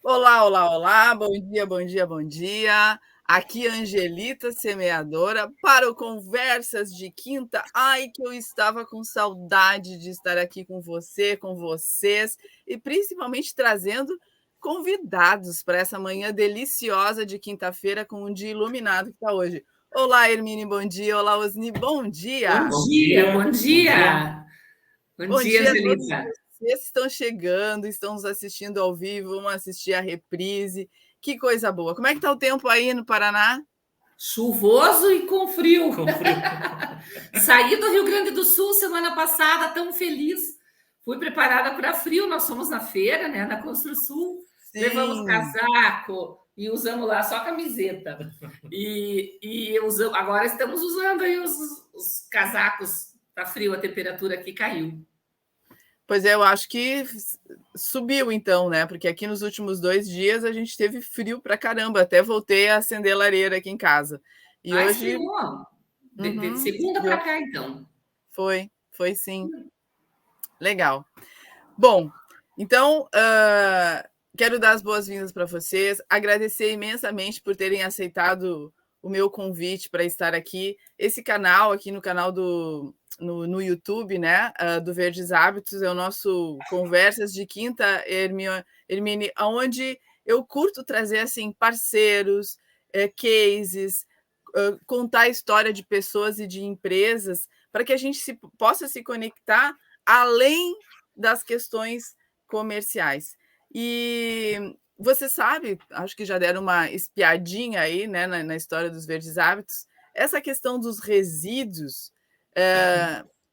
Olá, olá, olá, bom dia, bom dia, bom dia. Aqui Angelita, semeadora, para o Conversas de Quinta. Ai, que eu estava com saudade de estar aqui com você, com vocês, e principalmente trazendo convidados para essa manhã deliciosa de quinta-feira, com um dia iluminado que está hoje. Olá, Hermine, bom dia. Olá, Osni, bom dia. Bom dia, bom dia. Bom Bom dia, dia a todos Angelita. vocês que estão chegando, estão nos assistindo ao vivo, vão assistir a reprise. Que coisa boa. Como é que está o tempo aí no Paraná? Chuvoso e com frio. Saí do Rio Grande do Sul semana passada, tão feliz. Fui preparada para frio. Nós fomos na feira, né, na Construsul. Levamos Sim. casaco e usamos lá só camiseta. E usamos, agora estamos usando aí os casacos para frio. A temperatura aqui caiu. Pois é, eu acho que subiu então, né? Porque aqui nos últimos 2 dias a gente teve frio pra caramba. Até voltei a acender a lareira aqui em casa. E Ah, hoje, esfriou. De uhum, segunda para cá, então. foi sim. Legal. Bom, então, quero dar as boas-vindas para vocês, agradecer imensamente por terem aceitado o meu convite para estar aqui. Esse canal, aqui no canal no YouTube, né, do Verdes Hábitos, é o nosso Conversas de Quinta, Hermine, onde eu curto trazer assim, parceiros, cases, contar a história de pessoas e de empresas, para que a gente possa se conectar além das questões comerciais. E você sabe, acho que já deram uma espiadinha aí, né, na história dos Verdes Hábitos, essa questão dos resíduos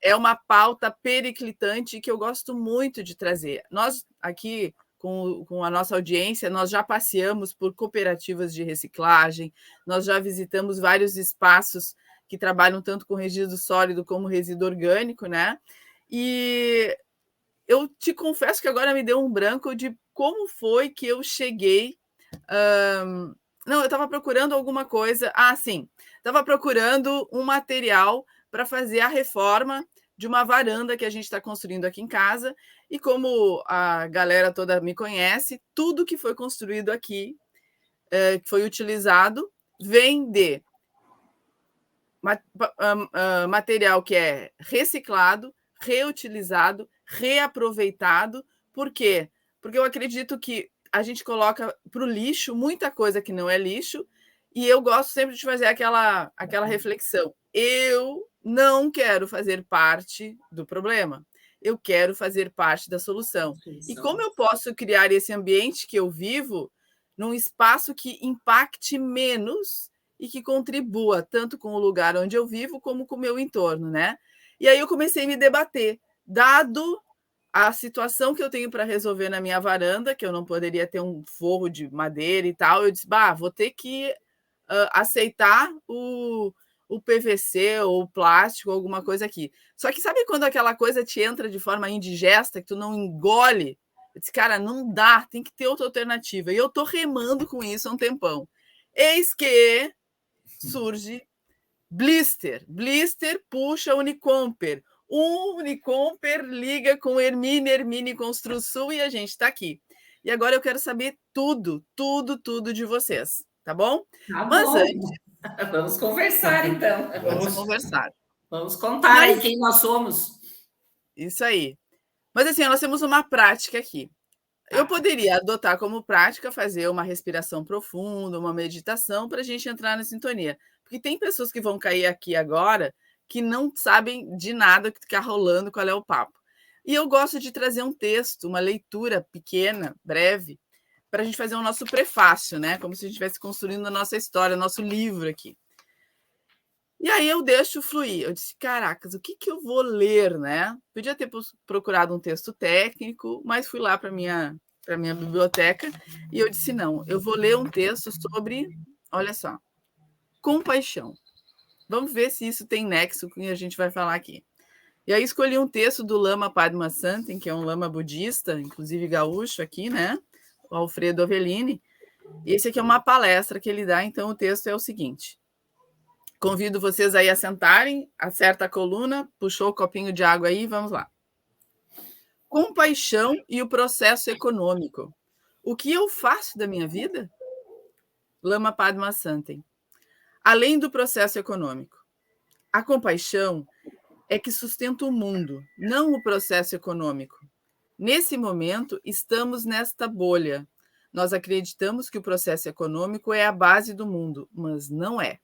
é uma pauta periclitante que eu gosto muito de trazer. Nós aqui com a nossa audiência, nós já passeamos por cooperativas de reciclagem, nós já visitamos vários espaços que trabalham tanto com resíduo sólido como resíduo orgânico, né? E eu te confesso que agora me deu um branco de como foi que eu cheguei. Não, eu estava procurando alguma coisa. Ah, sim, estava procurando um material para fazer a reforma de uma varanda que a gente está construindo aqui em casa. E como a galera toda me conhece, tudo que foi construído aqui, que foi utilizado, vem de material que é reciclado, reutilizado, reaproveitado. Por quê? Porque eu acredito que a gente coloca para o lixo muita coisa que não é lixo, e eu gosto sempre de fazer aquela reflexão. Eu não quero fazer parte do problema, eu quero fazer parte da solução. E como eu posso criar esse ambiente que eu vivo num espaço que impacte menos e que contribua tanto com o lugar onde eu vivo como com o meu entorno, né? E aí eu comecei a me debater, dado a situação que eu tenho para resolver na minha varanda, que eu não poderia ter um forro de madeira e tal, eu disse, vou ter que aceitar o PVC ou o plástico, alguma coisa aqui. Só que sabe quando aquela coisa te entra de forma indigesta, que tu não engole? Eu disse, cara, não dá, tem que ter outra alternativa. E eu tô remando com isso há um tempão. Eis que surge Blister. Blister puxa Unicomper. O Unicomper liga com Hermine, Hermine Construsul e a gente está aqui. E agora eu quero saber tudo, tudo, tudo de vocês, tá bom? Tá Mas bom. antes, Vamos conversar, então. vamos conversar. Vamos contar Mas aí quem nós somos. isso aí. Mas assim, nós temos uma prática aqui. Eu Tá. poderia adotar como prática fazer uma respiração profunda, uma meditação para a gente entrar na sintonia. Porque tem pessoas que vão cair aqui agora que não sabem de nada que está rolando, qual é o papo. E eu gosto de trazer um texto, uma leitura pequena, breve, para a gente fazer o nosso prefácio, né? Como se a gente estivesse construindo a nossa história, o nosso livro aqui. E aí eu deixo fluir. Eu disse, caracas, o que eu vou ler, né? Podia ter procurado um texto técnico, mas fui lá para minha biblioteca e eu disse, não, eu vou ler um texto sobre, olha só, compaixão. Vamos ver se isso tem nexo com o que a gente vai falar aqui. E aí escolhi um texto do Lama Padmasantin, que é um lama budista, inclusive gaúcho aqui, né? O Alfredo Avellini. E esse aqui é uma palestra que ele dá, então o texto é o seguinte: convido vocês aí a sentarem, acerta a coluna, puxou o copinho de água aí, vamos lá. Compaixão e o processo econômico. O que eu faço da minha vida? Lama Padma Santen. Além do processo econômico. A compaixão é que sustenta o mundo, não o processo econômico. Nesse momento, estamos nesta bolha. Nós acreditamos que o processo econômico é a base do mundo, mas não é.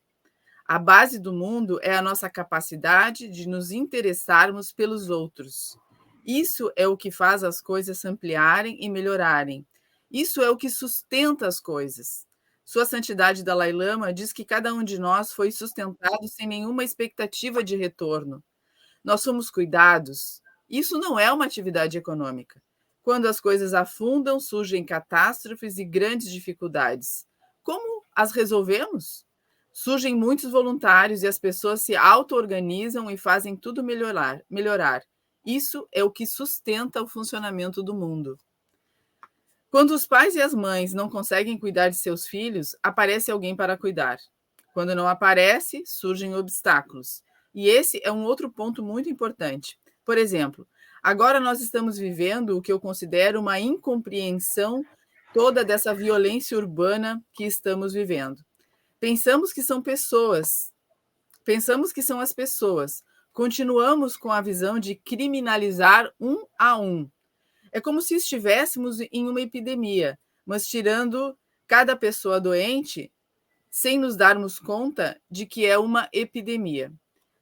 A base do mundo é a nossa capacidade de nos interessarmos pelos outros. Isso é o que faz as coisas se ampliarem e melhorarem. Isso é o que sustenta as coisas. Sua Santidade Dalai Lama diz que cada um de nós foi sustentado sem nenhuma expectativa de retorno. Nós somos cuidados. Isso não é uma atividade econômica. Quando as coisas afundam, surgem catástrofes e grandes dificuldades. Como as resolvemos? Surgem muitos voluntários e as pessoas se auto-organizam e fazem tudo melhorar. Isso é o que sustenta o funcionamento do mundo. Quando os pais e as mães não conseguem cuidar de seus filhos, aparece alguém para cuidar. Quando não aparece, surgem obstáculos. E esse é um outro ponto muito importante. Por exemplo, agora nós estamos vivendo o que eu considero uma incompreensão toda dessa violência urbana que estamos vivendo. Pensamos que são pessoas, pensamos que são as pessoas. Continuamos com a visão de criminalizar um a um. É como se estivéssemos em uma epidemia, mas tirando cada pessoa doente sem nos darmos conta de que é uma epidemia.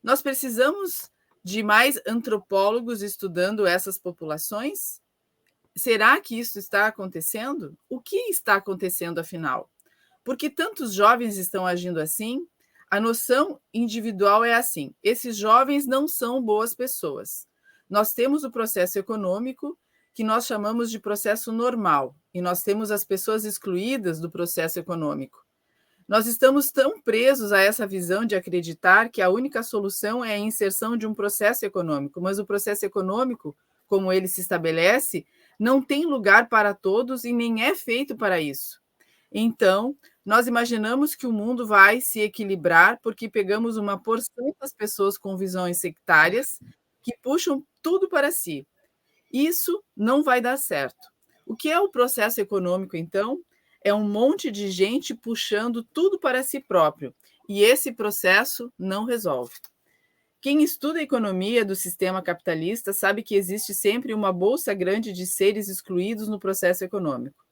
Nós precisamos de mais antropólogos estudando essas populações? Será que isso está acontecendo? O que está acontecendo, afinal? Por que tantos jovens estão agindo assim? A noção individual é assim: esses jovens não são boas pessoas. Nós temos o processo econômico, que nós chamamos de processo normal, e nós temos as pessoas excluídas do processo econômico. Nós estamos tão presos a essa visão de acreditar que a única solução é a inserção de um processo econômico, mas o processo econômico, como ele se estabelece, não tem lugar para todos e nem é feito para isso. Então, nós imaginamos que o mundo vai se equilibrar porque pegamos uma porção das pessoas com visões sectárias que puxam tudo para si. Isso não vai dar certo. O que é o processo econômico, então? É um monte de gente puxando tudo para si próprio, e esse processo não resolve. Quem estuda a economia do sistema capitalista sabe que existe sempre uma bolsa grande de seres excluídos no processo econômico.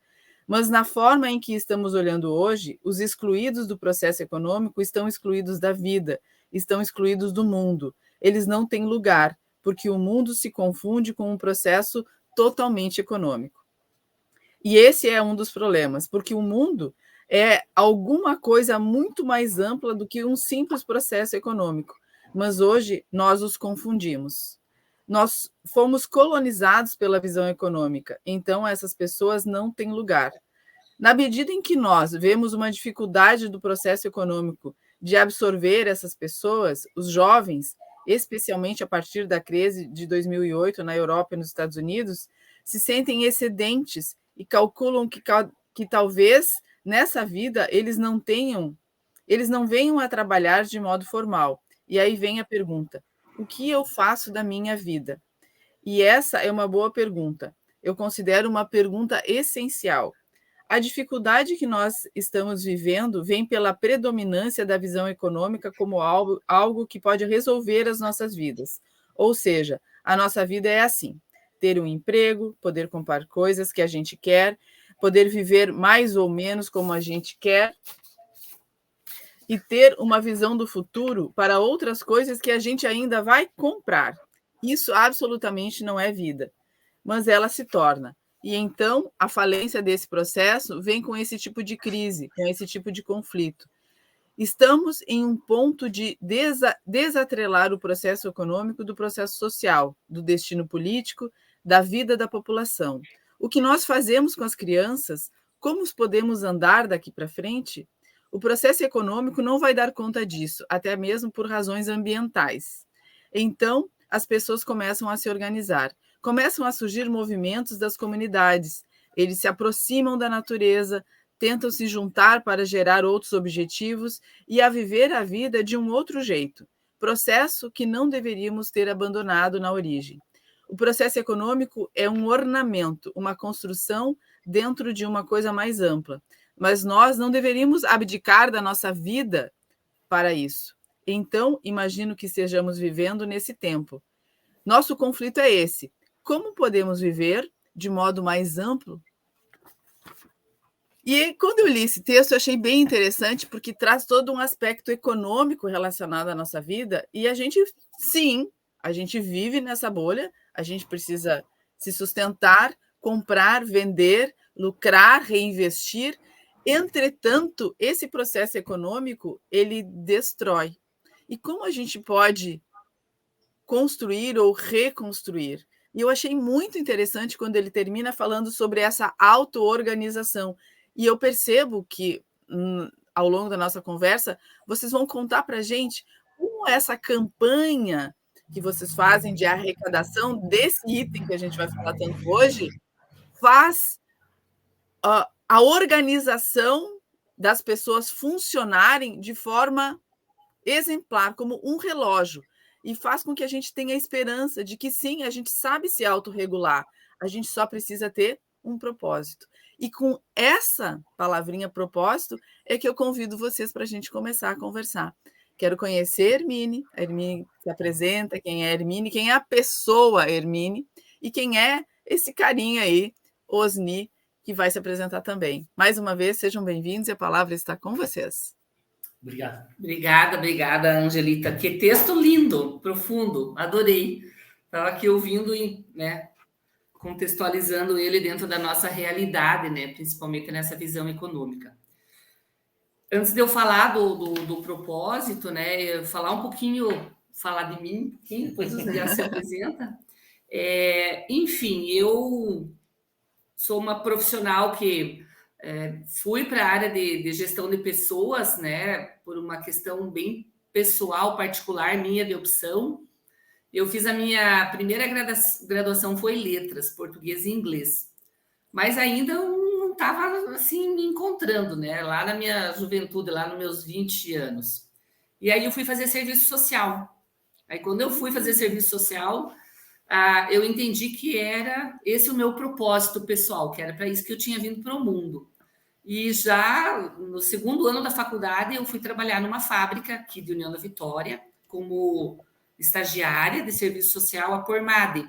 Mas na forma em que estamos olhando hoje, os excluídos do processo econômico estão excluídos da vida, estão excluídos do mundo. Eles não têm lugar, porque o mundo se confunde com um processo totalmente econômico. E esse é um dos problemas, porque o mundo é alguma coisa muito mais ampla do que um simples processo econômico. Mas hoje nós os confundimos. Nós fomos colonizados pela visão econômica, então essas pessoas não têm lugar. Na medida em que nós vemos uma dificuldade do processo econômico de absorver essas pessoas, os jovens, especialmente a partir da crise de 2008 na Europa e nos Estados Unidos, se sentem excedentes e calculam que talvez nessa vida eles não venham a trabalhar de modo formal. E aí vem a pergunta: o que eu faço da minha vida? E essa é uma boa pergunta. Eu considero uma pergunta essencial. A dificuldade que nós estamos vivendo vem pela predominância da visão econômica como algo que pode resolver as nossas vidas. Ou seja, a nossa vida é assim: ter um emprego, poder comprar coisas que a gente quer, poder viver mais ou menos como a gente quer e ter uma visão do futuro para outras coisas que a gente ainda vai comprar. Isso absolutamente não é vida, mas ela se torna. E então a falência desse processo vem com esse tipo de crise, com esse tipo de conflito. Estamos em um ponto de desatrelar o processo econômico do processo social, do destino político, da vida da população. O que nós fazemos com as crianças? Como podemos andar daqui para frente? O processo econômico não vai dar conta disso, até mesmo por razões ambientais. Então, as pessoas começam a se organizar, começam a surgir movimentos das comunidades, eles se aproximam da natureza, tentam se juntar para gerar outros objetivos e a viver a vida de um outro jeito, processo que não deveríamos ter abandonado na origem. O processo econômico é um ornamento, uma construção dentro de uma coisa mais ampla. Mas nós não deveríamos abdicar da nossa vida para isso. Então, imagino que estejamos vivendo nesse tempo. Nosso conflito é esse. Como podemos viver de modo mais amplo? E quando eu li esse texto, eu achei bem interessante, porque traz todo um aspecto econômico relacionado à nossa vida, e a gente, sim, a gente vive nessa bolha, a gente precisa se sustentar, comprar, vender, lucrar, reinvestir. Entretanto, esse processo econômico, ele destrói. E como a gente pode construir ou reconstruir? E eu achei muito interessante quando ele termina falando sobre essa auto-organização. E eu percebo que, ao longo da nossa conversa, vocês vão contar para a gente como essa campanha que vocês fazem de arrecadação desse item que a gente vai falar tanto hoje faz a organização das pessoas funcionarem de forma exemplar, como um relógio, e faz com que a gente tenha a esperança de que, sim, a gente sabe se autorregular, a gente só precisa ter um propósito. E com essa palavrinha propósito é que eu convido vocês para a gente começar a conversar. Quero conhecer a Hermine se apresenta, quem é a Hermine, quem é a pessoa Hermine, e quem é esse carinha aí, Osni, que vai se apresentar também. Mais uma vez, sejam bem-vindos e a palavra está com vocês. Obrigado. Obrigada, Angelita. Que texto lindo, profundo, adorei. Estava aqui ouvindo e, né, contextualizando ele dentro da nossa realidade, né, principalmente nessa visão econômica. Antes de eu falar do propósito, né, eu falar um pouquinho, falar de mim, depois o já se apresenta. Enfim, eu sou uma profissional que fui para a área de gestão de pessoas, né, por uma questão bem pessoal, particular, minha de opção. Eu fiz a minha primeira graduação foi letras, português e inglês, mas ainda não estava assim me encontrando, né, lá na minha juventude, lá nos meus 20 anos. E aí eu fui fazer serviço social. Aí quando eu fui fazer serviço social, eu entendi que era esse o meu propósito pessoal, que era para isso que eu tinha vindo para o mundo. E já no segundo ano da faculdade, eu fui trabalhar numa fábrica aqui de União da Vitória, como estagiária de serviço social, a Pormade,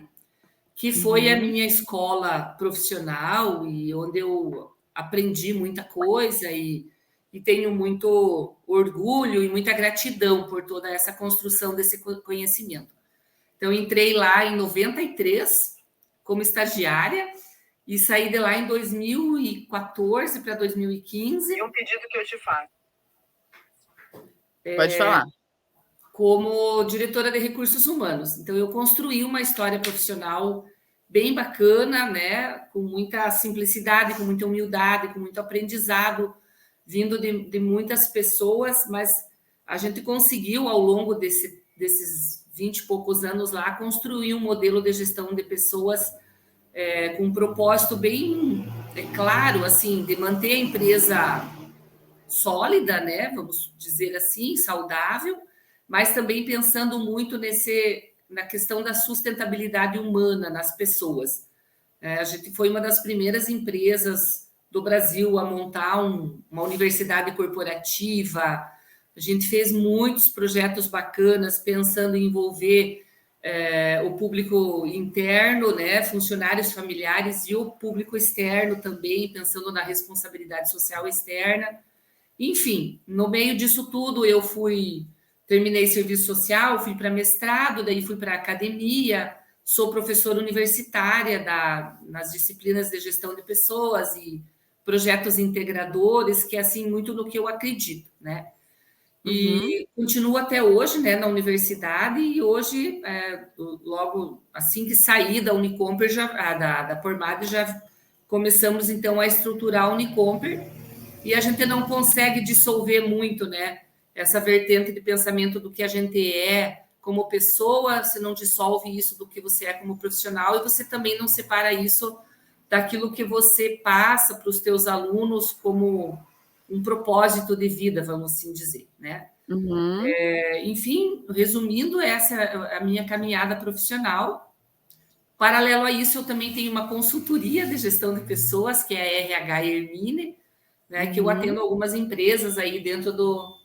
que foi a minha escola profissional e onde eu aprendi muita coisa e tenho muito orgulho e muita gratidão por toda essa construção desse conhecimento. Então, entrei lá em 93 como estagiária e saí de lá em 2014 para 2015. E um pedido que eu te faço. Pode falar. Como diretora de recursos humanos. Então, eu construí uma história profissional bem bacana, né? Com muita simplicidade, com muita humildade, com muito aprendizado, vindo de muitas pessoas, mas a gente conseguiu, ao longo desses 20 e poucos anos lá, construir um modelo de gestão de pessoas com um propósito bem claro, assim, de manter a empresa sólida, né? Vamos dizer assim, saudável, mas também pensando muito na questão da sustentabilidade humana nas pessoas. A gente foi uma das primeiras empresas do Brasil a montar uma universidade corporativa. A gente fez muitos projetos bacanas pensando em envolver o público interno, né, funcionários familiares, e o público externo também, pensando na responsabilidade social externa. Enfim, no meio disso tudo, eu terminei serviço social, fui para mestrado, daí fui para academia, sou professora universitária nas disciplinas de gestão de pessoas e projetos integradores, que é assim muito no que eu acredito, né? E continuo até hoje, né, na universidade, e hoje, logo assim que saí da Unicomper, da Pormade, já começamos então a estruturar a Unicomper, e a gente não consegue dissolver muito, né, essa vertente de pensamento do que a gente é como pessoa, você não dissolve isso do que você é como profissional, e você também não separa isso daquilo que você passa para os teus alunos como um propósito de vida, vamos assim dizer, né? Enfim, resumindo, essa é a minha caminhada profissional. Paralelo a isso, eu também tenho uma consultoria de gestão de pessoas, que é a RH Hermine, né, que eu atendo algumas empresas aí dentro do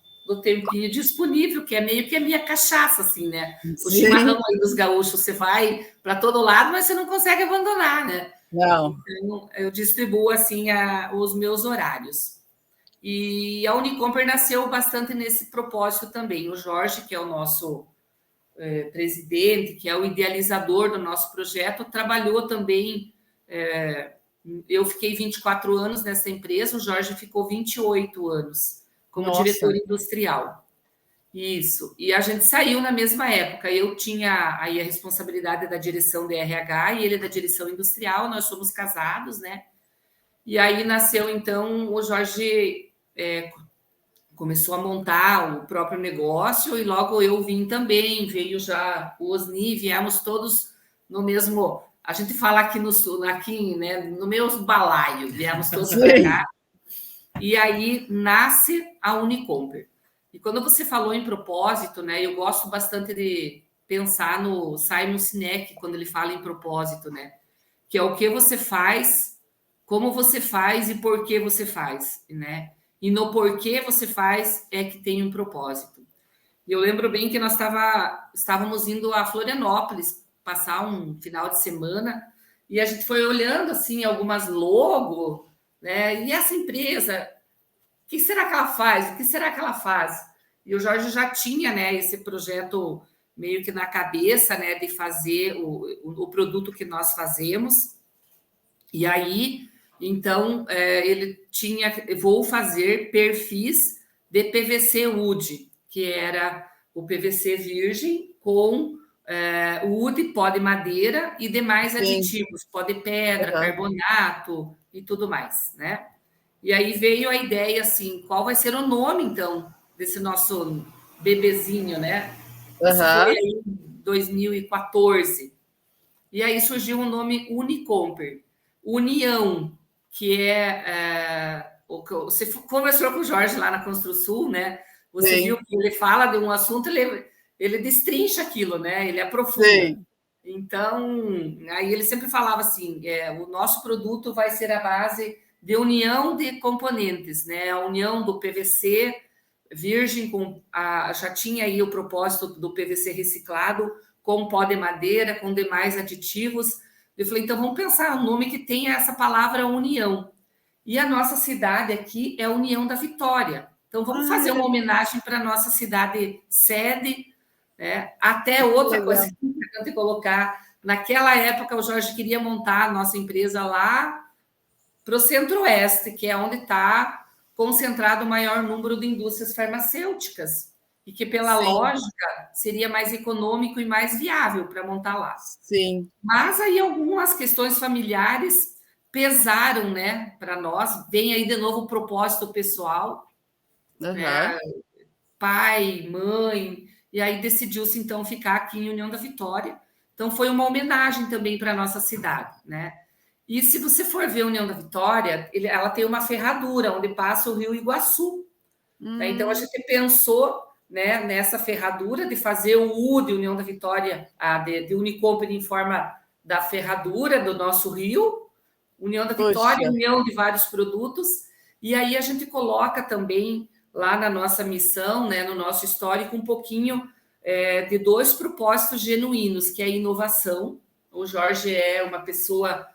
tempinho disponível, que é meio que a minha cachaça, assim, né? O chimarrão aí dos gaúchos, você vai para todo lado, mas você não consegue abandonar, né? Não. Então, eu distribuo, assim, os meus horários. E a Unicomper nasceu bastante nesse propósito também. O Jorge, que é o nosso presidente, que é o idealizador do nosso projeto, trabalhou também. Eu fiquei 24 anos nessa empresa, o Jorge ficou 28 anos como diretor industrial. Isso. E a gente saiu na mesma época. Eu tinha aí a responsabilidade da direção de RH e ele da direção industrial. Nós somos casados, né? E aí nasceu, então, o Jorge começou a montar o próprio negócio e logo eu vim também, veio já o Osni, viemos todos no mesmo... A gente fala aqui no sul, aqui, né, no meu balaio, viemos todos para cá. E aí nasce a Unicomper. E quando você falou em propósito, né, eu gosto bastante de pensar no Simon Sinek, quando ele fala em propósito, né? Que é o que você faz, como você faz e por que você faz, né? E no porquê você faz é que tem um propósito. E eu lembro bem que nós estávamos indo a Florianópolis passar um final de semana e a gente foi olhando assim algumas logo, né? E essa empresa, o que será que ela faz? O que será que ela faz? E o Jorge já tinha, né, esse projeto meio que na cabeça, né, de fazer o produto que nós fazemos. E aí, então, ele tinha, vou fazer perfis de PVC wood, que era o PVC virgem com wood, pó de madeira e demais aditivos, pó de pedra, carbonato e tudo mais, né? E aí veio a ideia, assim, qual vai ser o nome, então, desse nosso bebezinho, né? Isso foi aí em 2014. E aí surgiu o nome Unicomper. União, que você conversou com o Jorge lá na Construsul, né? Você viu que ele fala de um assunto, ele destrincha aquilo, né? Ele aprofunda. Então, aí ele sempre falava assim, o nosso produto vai ser a base de união de componentes, né? A união do PVC virgem já tinha aí o propósito do PVC reciclado com pó de madeira, com demais aditivos. Eu falei, então vamos pensar um nome que tenha essa palavra união. E a nossa cidade aqui é a União da Vitória. Então vamos fazer uma homenagem para a nossa cidade sede, né? Até outra coisa que é importante colocar, naquela época o Jorge queria montar a nossa empresa lá para o Centro-Oeste, que é onde está concentrado o maior número de indústrias farmacêuticas, e que, pela lógica, seria mais econômico e mais viável para montar lá. Sim. Mas aí algumas questões familiares pesaram, né, para nós. Vem aí de novo o propósito pessoal, né? Pai, mãe, e aí decidiu-se, então, ficar aqui em União da Vitória. Então, foi uma homenagem também para a nossa cidade, né? E se você for ver a União da Vitória, ela tem uma ferradura onde passa o Rio Iguaçu. Né? Então, a gente pensou, né, nessa ferradura de fazer o U de União da Vitória, de Unicomper em forma da ferradura do nosso rio, União da Vitória, união de vários produtos, e aí a gente coloca também lá na nossa missão, né, no nosso histórico, um pouquinho de dois propósitos genuínos, que é a inovação. O Jorge é uma pessoa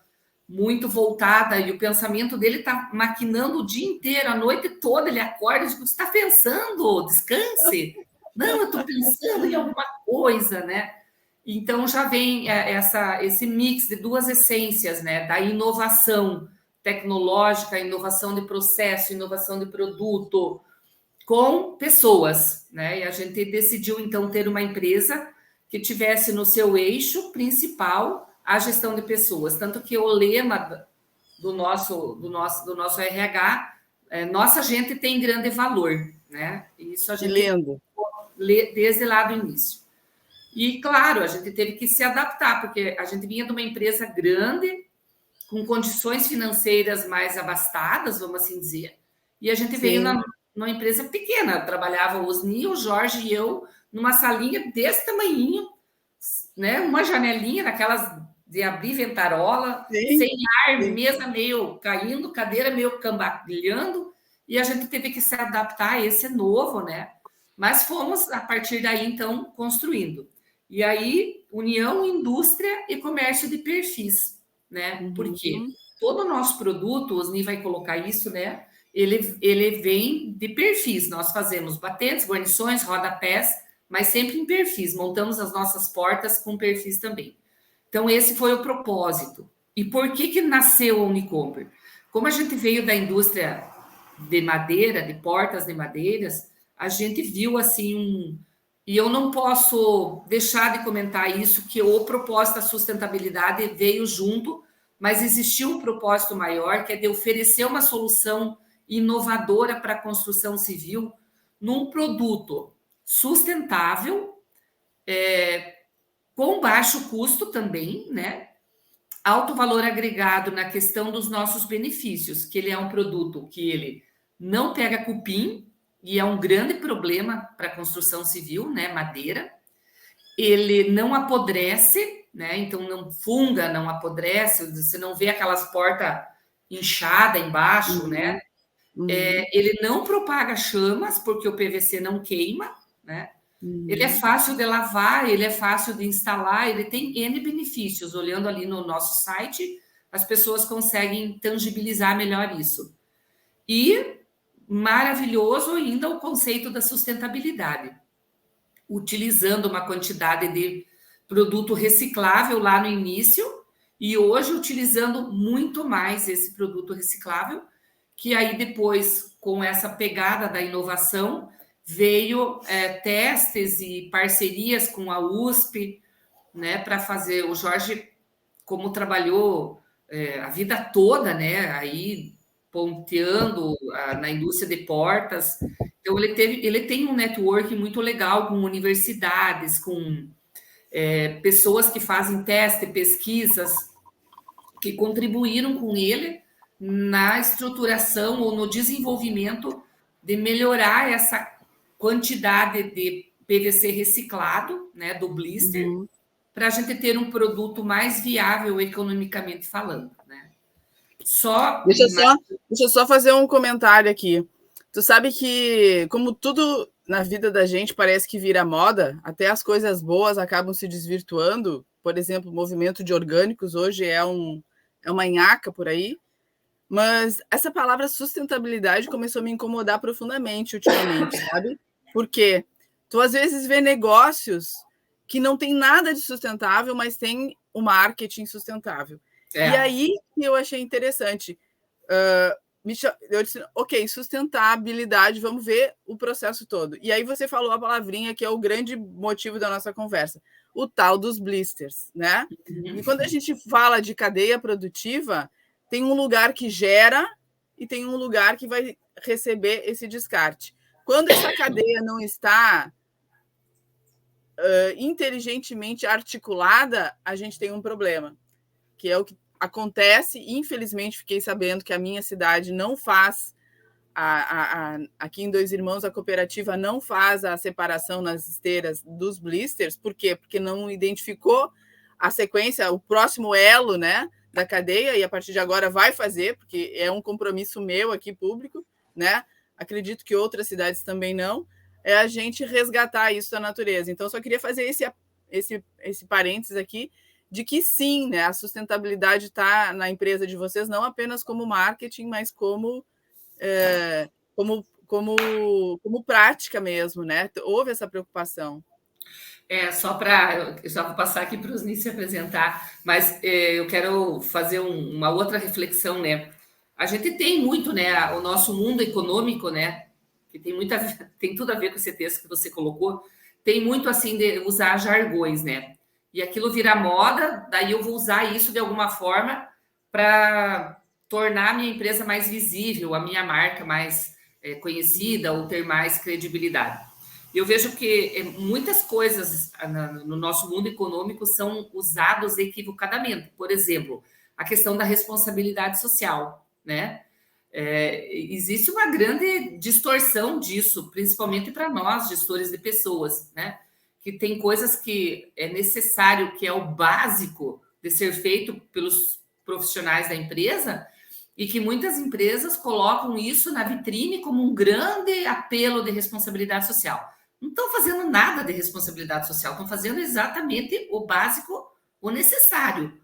muito voltada, e o pensamento dele está maquinando o dia inteiro, a noite toda, ele acorda e diz, você está pensando? Descanse. Não, eu estou pensando em alguma coisa, né? Então, já vem esse mix de duas essências, né? Da inovação tecnológica, inovação de processo, inovação de produto, com pessoas, né? E a gente decidiu, então, ter uma empresa que tivesse no seu eixo principal a gestão de pessoas, tanto que o lema do nosso RH nossa gente tem grande valor, né? Isso a gente lê desde lá do início. E, claro, a gente teve que se adaptar, porque a gente vinha de uma empresa grande, com condições financeiras mais abastadas, vamos assim dizer, e a gente veio numa empresa pequena, trabalhava o Osni, o Jorge e eu, numa salinha desse tamanhinho, né? Uma janelinha, naquelas de abrir ventarola, Sim, sem ar, sim. mesa meio caindo, cadeira meio cambalhando, e a gente teve que se adaptar a esse novo, né? Mas fomos, a partir daí, então, construindo. E aí, união, indústria e comércio de perfis, né? Porque Uhum. todo o nosso produto, o Osni vai colocar isso, né? Ele vem de perfis. Nós fazemos batentes, guarnições, rodapés, mas sempre em perfis. Montamos as nossas portas com perfis também. Então, esse foi o propósito. E por que nasceu a Unicomper? Como a gente veio da indústria de madeira, de portas de madeiras, a gente viu assim e eu não posso deixar de comentar isso, que o propósito da sustentabilidade veio junto, mas existiu um propósito maior, que é de oferecer uma solução inovadora para a construção civil num produto sustentável, com baixo custo também, né? Alto valor agregado na questão dos nossos benefícios, que ele é um produto que ele não pega cupim, e é um grande problema para a construção civil, né? Madeira. Ele não apodrece, né? Então não funga, não apodrece, você não vê aquelas portas inchadas embaixo, né? Uhum. Ele não propaga chamas, porque o PVC não queima, né? Ele é Uhum. fácil de lavar, ele é fácil de instalar, ele tem N benefícios. Olhando ali no nosso site, as pessoas conseguem tangibilizar melhor isso. E maravilhoso ainda o conceito da sustentabilidade, utilizando uma quantidade de produto reciclável lá no início e hoje utilizando muito mais esse produto reciclável, que aí depois, com essa pegada da inovação, veio testes e parcerias com a USP, né, para fazer. O Jorge, como trabalhou a vida toda, né, aí ponteando na indústria de portas, então ele tem um network muito legal com universidades, com pessoas que fazem teste, pesquisas, que contribuíram com ele na estruturação ou no desenvolvimento de melhorar essa quantidade de PVC reciclado, né, do blister, Uhum. para a gente ter um produto mais viável economicamente falando, né? Só Deixa eu só, deixa eu só fazer um comentário aqui. Tu sabe que, como tudo na vida da gente parece que vira moda, até as coisas boas acabam se desvirtuando. Por exemplo, o movimento de orgânicos hoje é uma nhaca por aí. Mas essa palavra sustentabilidade começou a me incomodar profundamente ultimamente, sabe? Por quê? Tu às vezes vê negócios que não tem nada de sustentável, mas tem o marketing sustentável. E aí que eu achei interessante. Eu disse, ok, sustentabilidade, vamos ver o processo todo. E aí você falou a palavrinha que é o grande motivo da nossa conversa, o tal dos blisters, né? E quando a gente fala de cadeia produtiva, tem um lugar que gera e tem um lugar que vai receber esse descarte. Quando essa cadeia não está inteligentemente articulada, a gente tem um problema, que é o que acontece. Infelizmente, fiquei sabendo que a minha cidade não faz, aqui em Dois Irmãos, a cooperativa não faz a separação nas esteiras dos blisters. Por quê? Porque não identificou a sequência, o próximo elo, né, da cadeia, e a partir de agora vai fazer, porque é um compromisso meu aqui público, né? Acredito que outras cidades também não, é a gente resgatar isso da natureza. Então, só queria fazer esse parênteses aqui, de que sim, né, a sustentabilidade está na empresa de vocês, não apenas como marketing, mas como prática mesmo, né? Houve essa preocupação. Eu já vou passar aqui para os Osni se apresentar, mas eu quero fazer uma outra reflexão, né? A gente tem muito, né? O nosso mundo econômico, né? Que tem tudo a ver com esse texto que você colocou, tem muito assim de usar jargões, né? E aquilo vira moda, daí eu vou usar isso de alguma forma para tornar a minha empresa mais visível, a minha marca mais conhecida ou ter mais credibilidade. Eu vejo que muitas coisas no nosso mundo econômico são usadas equivocadamente. Por exemplo, a questão da responsabilidade social, né? Existe uma grande distorção disso, principalmente para nós, gestores de pessoas, né? Que tem coisas que é necessário, que é o básico, de ser feito pelos profissionais da empresa e que muitas empresas colocam isso na vitrine como um grande apelo de responsabilidade social. Não estão fazendo nada de responsabilidade social, estão fazendo exatamente o básico, o necessário,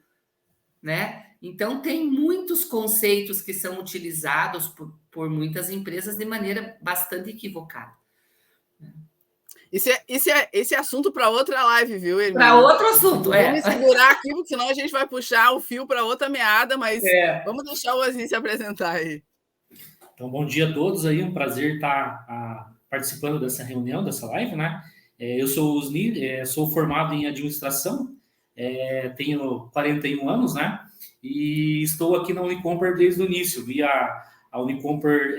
né? Então, tem muitos conceitos que são utilizados por muitas empresas de maneira bastante equivocada. Esse assunto para outra live, viu, Hermínia? Para outro assunto, Vamos segurar aqui, porque senão a gente vai puxar o fio para outra meada, mas vamos deixar o Ozzy se apresentar aí. Então, bom dia a todos aí, um prazer estar participando dessa reunião, dessa live, né? Eu sou o Osni, sou formado em administração, tenho 41 anos, né? E estou aqui na Unicomper desde o início, vi a Unicomper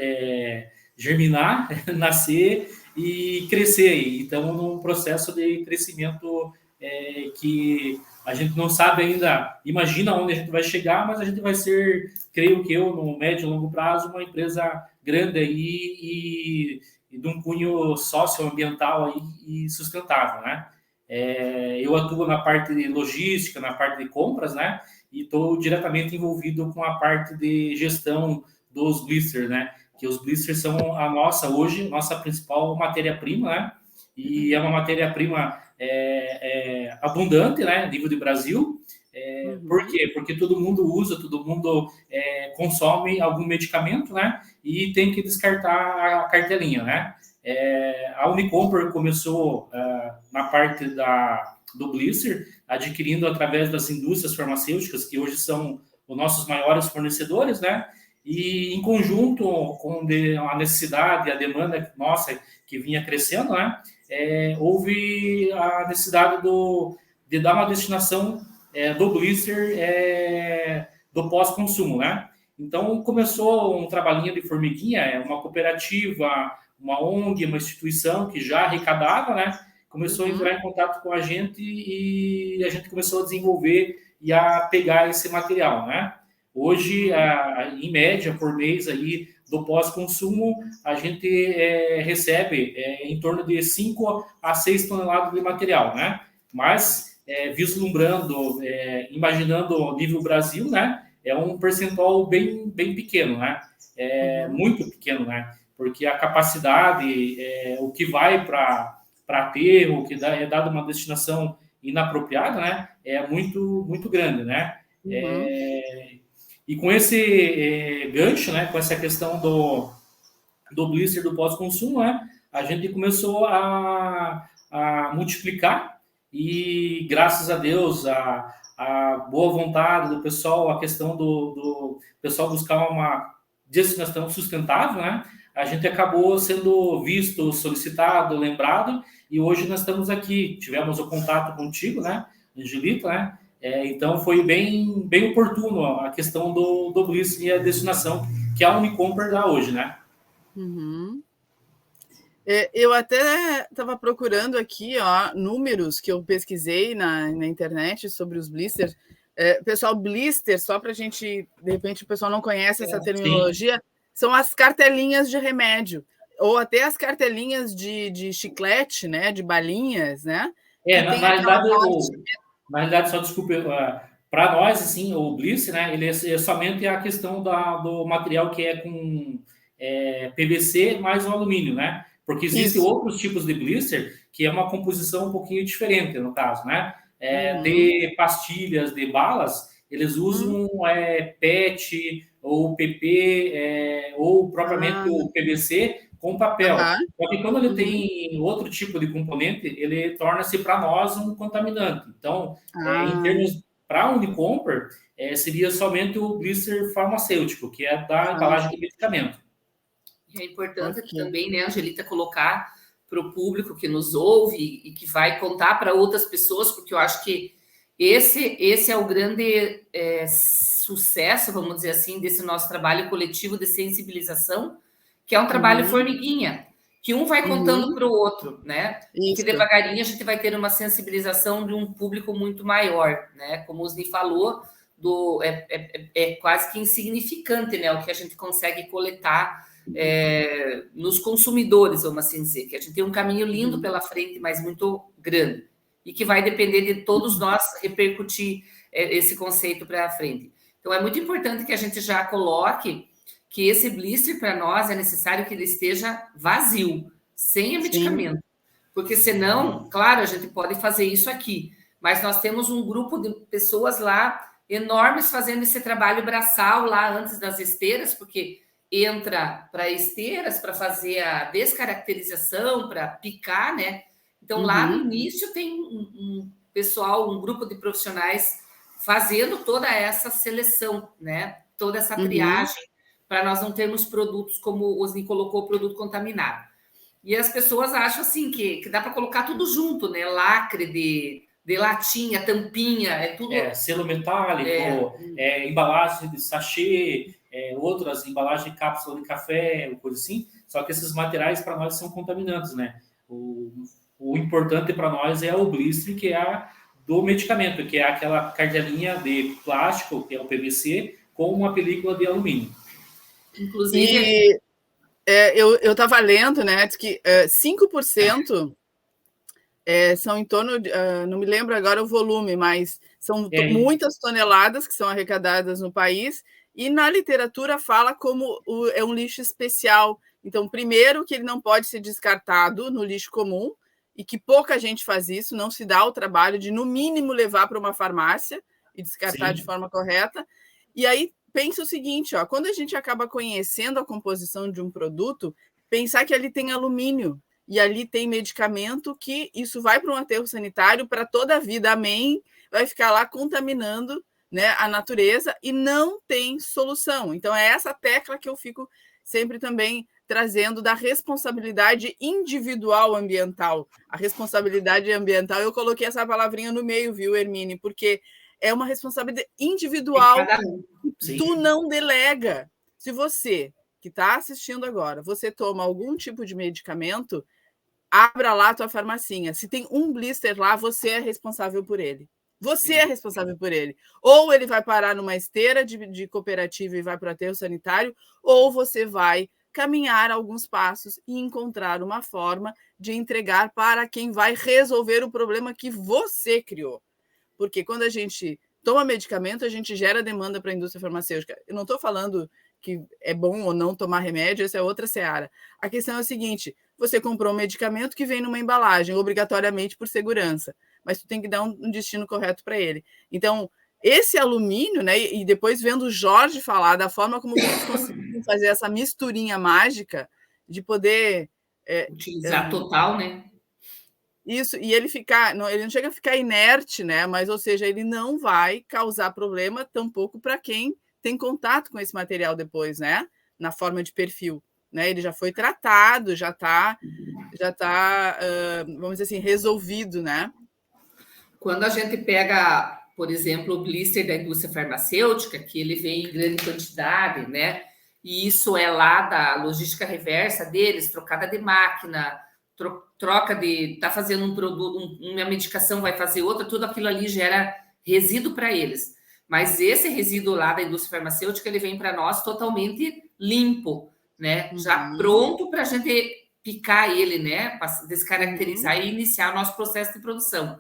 germinar, nascer e crescer. Então, num processo de crescimento que a gente não sabe ainda, imagina onde a gente vai chegar, mas a gente vai ser, creio que eu, no médio e longo prazo, uma empresa grande aí e de um cunho socioambiental aí e sustentável, né? Eu atuo na parte de logística, na parte de compras, né? E estou diretamente envolvido com a parte de gestão dos blisters, né? Que os blisters são hoje, nossa principal matéria-prima, né? E é uma matéria-prima abundante, né? Nível de Brasil. Por quê? Porque todo mundo usa, todo mundo consome algum medicamento, né? E tem que descartar a cartelinha, né? A Unicomper começou na parte do blister, adquirindo através das indústrias farmacêuticas, que hoje são os nossos maiores fornecedores, né? E em conjunto com a necessidade, a demanda nossa que vinha crescendo, né? Houve a necessidade de dar uma destinação do blister do pós-consumo, né? Então, começou um trabalhinho de formiguinha, uma cooperativa, uma ONG, uma instituição que já arrecadava, né? Começou a entrar em contato com a gente e a gente começou a desenvolver e a pegar esse material, né? Hoje, em média, por mês aí do pós-consumo, a gente recebe em torno de 5 a 6 toneladas de material, né? Mas, vislumbrando, imaginando o nível Brasil, né? É um percentual bem pequeno, né? Muito pequeno, né? Porque a capacidade, o que vai para aterro, que é dado uma destinação inapropriada, né? É muito grande, né? E com esse gancho, né? Com essa questão do blister do pós-consumo, né? A gente começou a multiplicar e, graças a Deus, a boa vontade do pessoal, a questão do pessoal buscar uma destinação sustentável, né? A gente acabou sendo visto, solicitado, lembrado, e hoje nós estamos aqui. Tivemos o contato contigo, né, Angelita, né? Então foi bem oportuno a questão do blister e a destinação que a Unicomper dá hoje, né? Eu até estava procurando aqui, números que eu pesquisei na internet sobre os blisters. Pessoal, blister, só para a gente, de repente, o pessoal não conhece essa terminologia, são as cartelinhas de remédio, ou até as cartelinhas de chiclete, né, de balinhas, né? Na realidade, só desculpe, para nós, assim, o blister, né, ele é somente a questão do material que é com PVC mais o alumínio, né? Porque existem outros tipos de blister que é uma composição um pouquinho diferente, no caso, né? De pastilhas, de balas, eles usam PET ou PP ou propriamente o PVC com papel. Só que quando ele tem outro tipo de componente, ele torna-se para nós um contaminante. Então, em termos para a Unicomper, seria somente o blister farmacêutico, que é da embalagem de medicamento. É importante também, né, Angelita, colocar para o público que nos ouve e que vai contar para outras pessoas, porque eu acho que esse é o grande sucesso, vamos dizer assim, desse nosso trabalho coletivo de sensibilização, que é um trabalho formiguinha, que um vai contando para o outro, né? E que devagarinho a gente vai ter uma sensibilização de um público muito maior, né? Como o Osni falou, é quase que insignificante, né? O que a gente consegue coletar nos consumidores, vamos assim dizer, que a gente tem um caminho lindo pela frente, mas muito grande, e que vai depender de todos nós repercutir esse conceito para frente. Então, é muito importante que a gente já coloque que esse blister, para nós, é necessário que ele esteja vazio, sem medicamento. Porque senão, claro, a gente pode fazer isso aqui, mas nós temos um grupo de pessoas lá enormes fazendo esse trabalho braçal lá antes das esteiras, porque entra para esteiras para fazer a descaracterização, para picar, né? Então, lá no início tem um pessoal, um grupo de profissionais fazendo toda essa seleção, né? Toda essa triagem, para nós não termos produtos, como o Osni colocou, produto contaminado. E as pessoas acham assim que dá para colocar tudo junto, né? Lacre de latinha, tampinha, é tudo. Selo metálico, embalagem de sachê, outras embalagens de cápsula de café, coisa assim. Só que esses materiais para nós são contaminantes, né? O importante para nós é o blister, que é do medicamento, que é aquela cartelinha de plástico, que é o PVC, com uma película de alumínio. Inclusive, eu estava lendo, né, que 5% são em torno de, não me lembro agora o volume, mas são muitas toneladas que são arrecadadas no país, e na literatura fala como é um lixo especial. Então, primeiro, que ele não pode ser descartado no lixo comum, e que pouca gente faz isso, não se dá o trabalho de, no mínimo, levar para uma farmácia e descartar de forma correta. E aí, pensa o seguinte, quando a gente acaba conhecendo a composição de um produto, pensar que ali tem alumínio e ali tem medicamento, que isso vai para um aterro sanitário para toda a vida, amém, vai ficar lá contaminando, né, a natureza, e não tem solução. Então, é essa tecla que eu fico sempre também trazendo da responsabilidade individual ambiental. A responsabilidade ambiental, eu coloquei essa palavrinha no meio, viu, Hermine? Porque é uma responsabilidade individual que tu não delega. Se você, que está assistindo agora, você toma algum tipo de medicamento, abra lá a tua farmacinha. Se tem um blister lá, você é responsável por ele. Você é responsável por ele. Ou ele vai parar numa esteira de cooperativa e vai para o aterro sanitário, ou você vai caminhar alguns passos e encontrar uma forma de entregar para quem vai resolver o problema que você criou. Porque quando a gente toma medicamento, a gente gera demanda para a indústria farmacêutica. Eu não estou falando que é bom ou não tomar remédio, essa é outra seara. A questão é a seguinte: você comprou um medicamento que vem numa embalagem, obrigatoriamente por segurança, mas tu tem que dar um destino correto para ele. Então, esse alumínio, né? E depois vendo o Jorge falar da forma como vocês conseguem fazer essa misturinha mágica de poder utilizar total, né? Isso, e ele não chega a ficar inerte, né? Mas, ou seja, ele não vai causar problema tampouco para quem tem contato com esse material depois, né? Na forma de perfil, né? Ele já foi tratado, já está, vamos dizer assim, resolvido, né? Quando a gente pega, por exemplo, o blister da indústria farmacêutica, que ele vem em grande quantidade, né? E isso é lá da logística reversa deles, trocada de máquina, troca de... Tá fazendo um produto, uma medicação vai fazer outra, tudo aquilo ali gera resíduo para eles. Mas esse resíduo lá da indústria farmacêutica, ele vem para nós totalmente limpo, né? Já pronto para a gente picar ele, né? Para descaracterizar e iniciar o nosso processo de produção.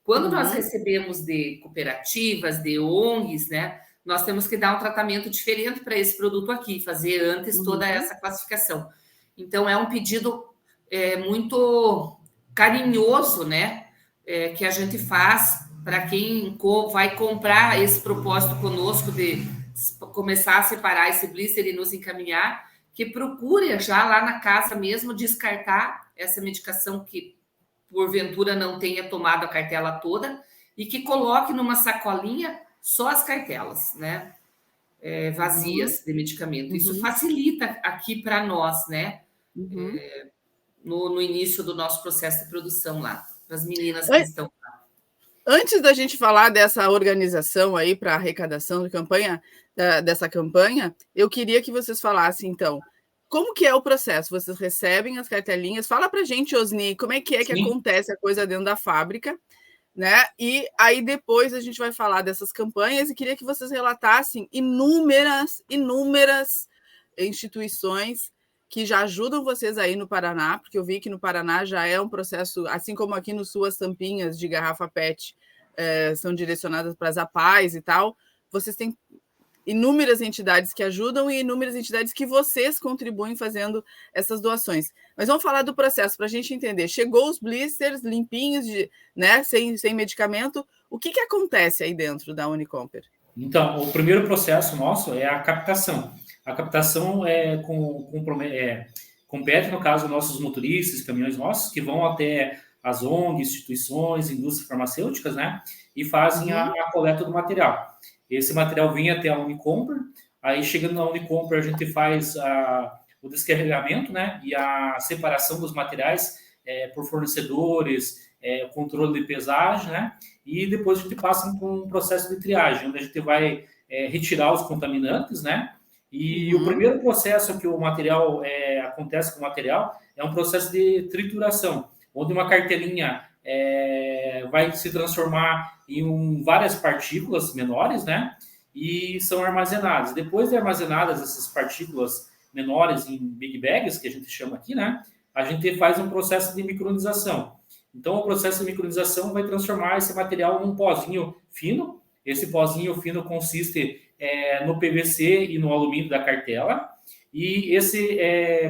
Quando nós recebemos de cooperativas, de ONGs, né, nós temos que dar um tratamento diferente para esse produto aqui, fazer antes toda essa classificação. Então, é um pedido muito carinhoso, né, que a gente faz para quem vai comprar esse propósito conosco de começar a separar esse blister e nos encaminhar, que procure já lá na casa mesmo descartar essa medicação que porventura não tenha tomado a cartela toda, e que coloque numa sacolinha só as cartelas, né? Vazias de medicamento. Isso facilita aqui para nós, né? No início do nosso processo de produção lá, para as meninas que estão lá. Antes da gente falar dessa organização aí para arrecadação de campanha, dessa campanha, eu queria que vocês falassem, então, como que é o processo? Vocês recebem as cartelinhas? Fala para a gente, Osni, como é que acontece a coisa dentro da fábrica, né? E aí depois a gente vai falar dessas campanhas, e queria que vocês relatassem inúmeras instituições que já ajudam vocês aí no Paraná, porque eu vi que no Paraná já é um processo, assim como aqui no Sul as tampinhas de garrafa PET são direcionadas para as APAES e tal, vocês têm inúmeras entidades que ajudam e inúmeras entidades que vocês contribuem fazendo essas doações. Mas vamos falar do processo para a gente entender. Chegou os blisters limpinhos, né, sem medicamento. O que acontece aí dentro da Unicomper? Então, o primeiro processo nosso é a captação. A captação compete, no caso, nossos motoristas, caminhões nossos, que vão até as ONGs, instituições, indústrias farmacêuticas, né, e fazem a coleta do material. Esse material vem até a Unicomper, aí chegando na Unicomper a gente faz o descarregamento, né, e a separação dos materiais por fornecedores, controle de pesagem, né, e depois a gente passa por um processo de triagem, onde a gente vai retirar os contaminantes, né, e o primeiro processo que o material acontece com o material é um processo de trituração, onde uma cartelinha vai se transformar em várias partículas menores, né? E são armazenadas. Depois de armazenadas essas partículas menores em big bags, que a gente chama aqui, né? A gente faz um processo de micronização. Então, o processo de micronização vai transformar esse material num pozinho fino. Esse pozinho fino consiste no PVC e no alumínio da cartela. E esse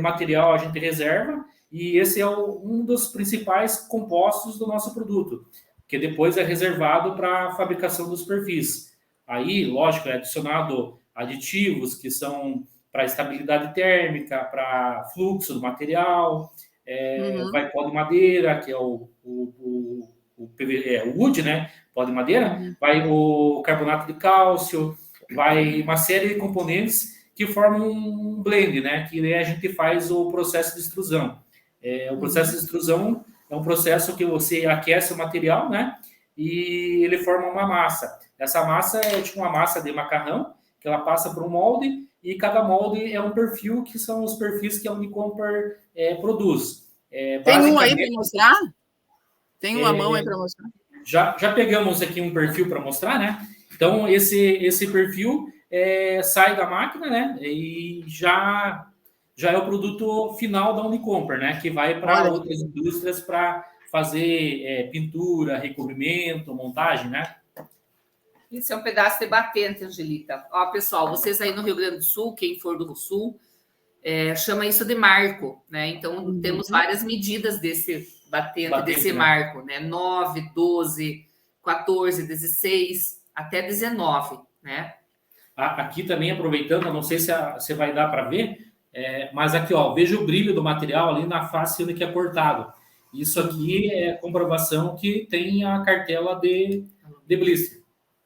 material a gente reserva. E esse é um dos principais compostos do nosso produto, que depois é reservado para a fabricação dos perfis. Aí, lógico, é adicionado aditivos que são para estabilidade térmica, para fluxo do material, vai pó de madeira, que é o wood, né? Pó de madeira, vai o carbonato de cálcio, vai uma série de componentes que formam um blend, né? Que aí a gente faz o processo de extrusão. O processo de extrusão é um processo que você aquece o material, né? E ele forma uma massa. Essa massa é tipo uma massa de macarrão, que ela passa por um molde, e cada molde é um perfil, que são os perfis que a Unicomper produz. Tem um aí para mostrar? Tem uma mão aí para mostrar? Já pegamos aqui um perfil para mostrar, né? Então, esse perfil sai da máquina, né? E já é o produto final da Unicomper, né? Que vai para outras indústrias para fazer pintura, recobrimento, montagem, né? Isso é um pedaço de batente, Angelita. Ó, pessoal, vocês aí no Rio Grande do Sul, quem for do Sul, chama isso de marco, né? Então, temos várias medidas desse batente desse marco, né? 9, 12, 14, 16, até 19, né? Aqui também, aproveitando, não sei se vai dar para ver, mas aqui, ó, veja o brilho do material ali na face onde que é cortado. Isso aqui é comprovação que tem a cartela de blister.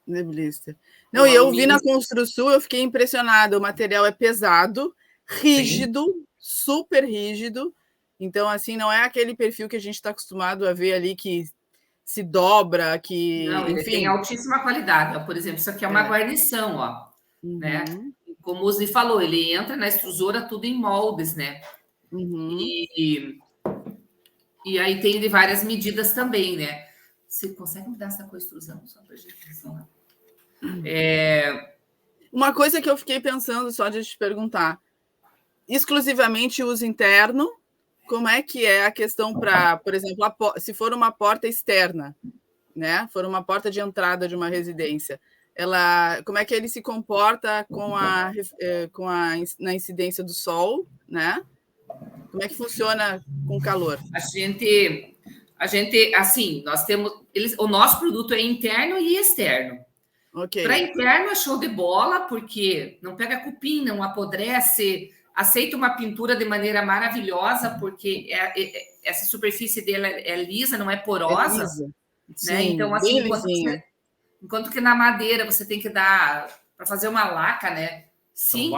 De blister. Não, e eu vi na Construsul, eu fiquei impressionada. O material é pesado, rígido, super rígido. Então, assim, não é aquele perfil que a gente está acostumado a ver ali que se dobra, que... Não, ele tem altíssima qualidade. Ó. Por exemplo, isso aqui é uma guarnição, ó. Né? Como o Zé falou, ele entra na extrusora tudo em moldes, né? E aí tem de várias medidas também, né? Você consegue me dar essa co-extrusão? Só para a gente falar. Uma coisa que eu fiquei pensando, só de te perguntar, exclusivamente uso interno, como é que é a questão para, por exemplo, se for uma porta externa, né? For uma porta de entrada de uma residência, como é que ele se comporta na incidência do sol, né? Como é que funciona com calor? A gente, assim, nós temos, o nosso produto é interno e externo. Okay. Para interno é show de bola, porque não pega cupim, não apodrece, aceita uma pintura de maneira maravilhosa, porque essa superfície dela é lisa, não é porosa. É lisa. Né? Sim, então, assim, enquanto que na madeira você tem que dar, para fazer uma laca, né? 5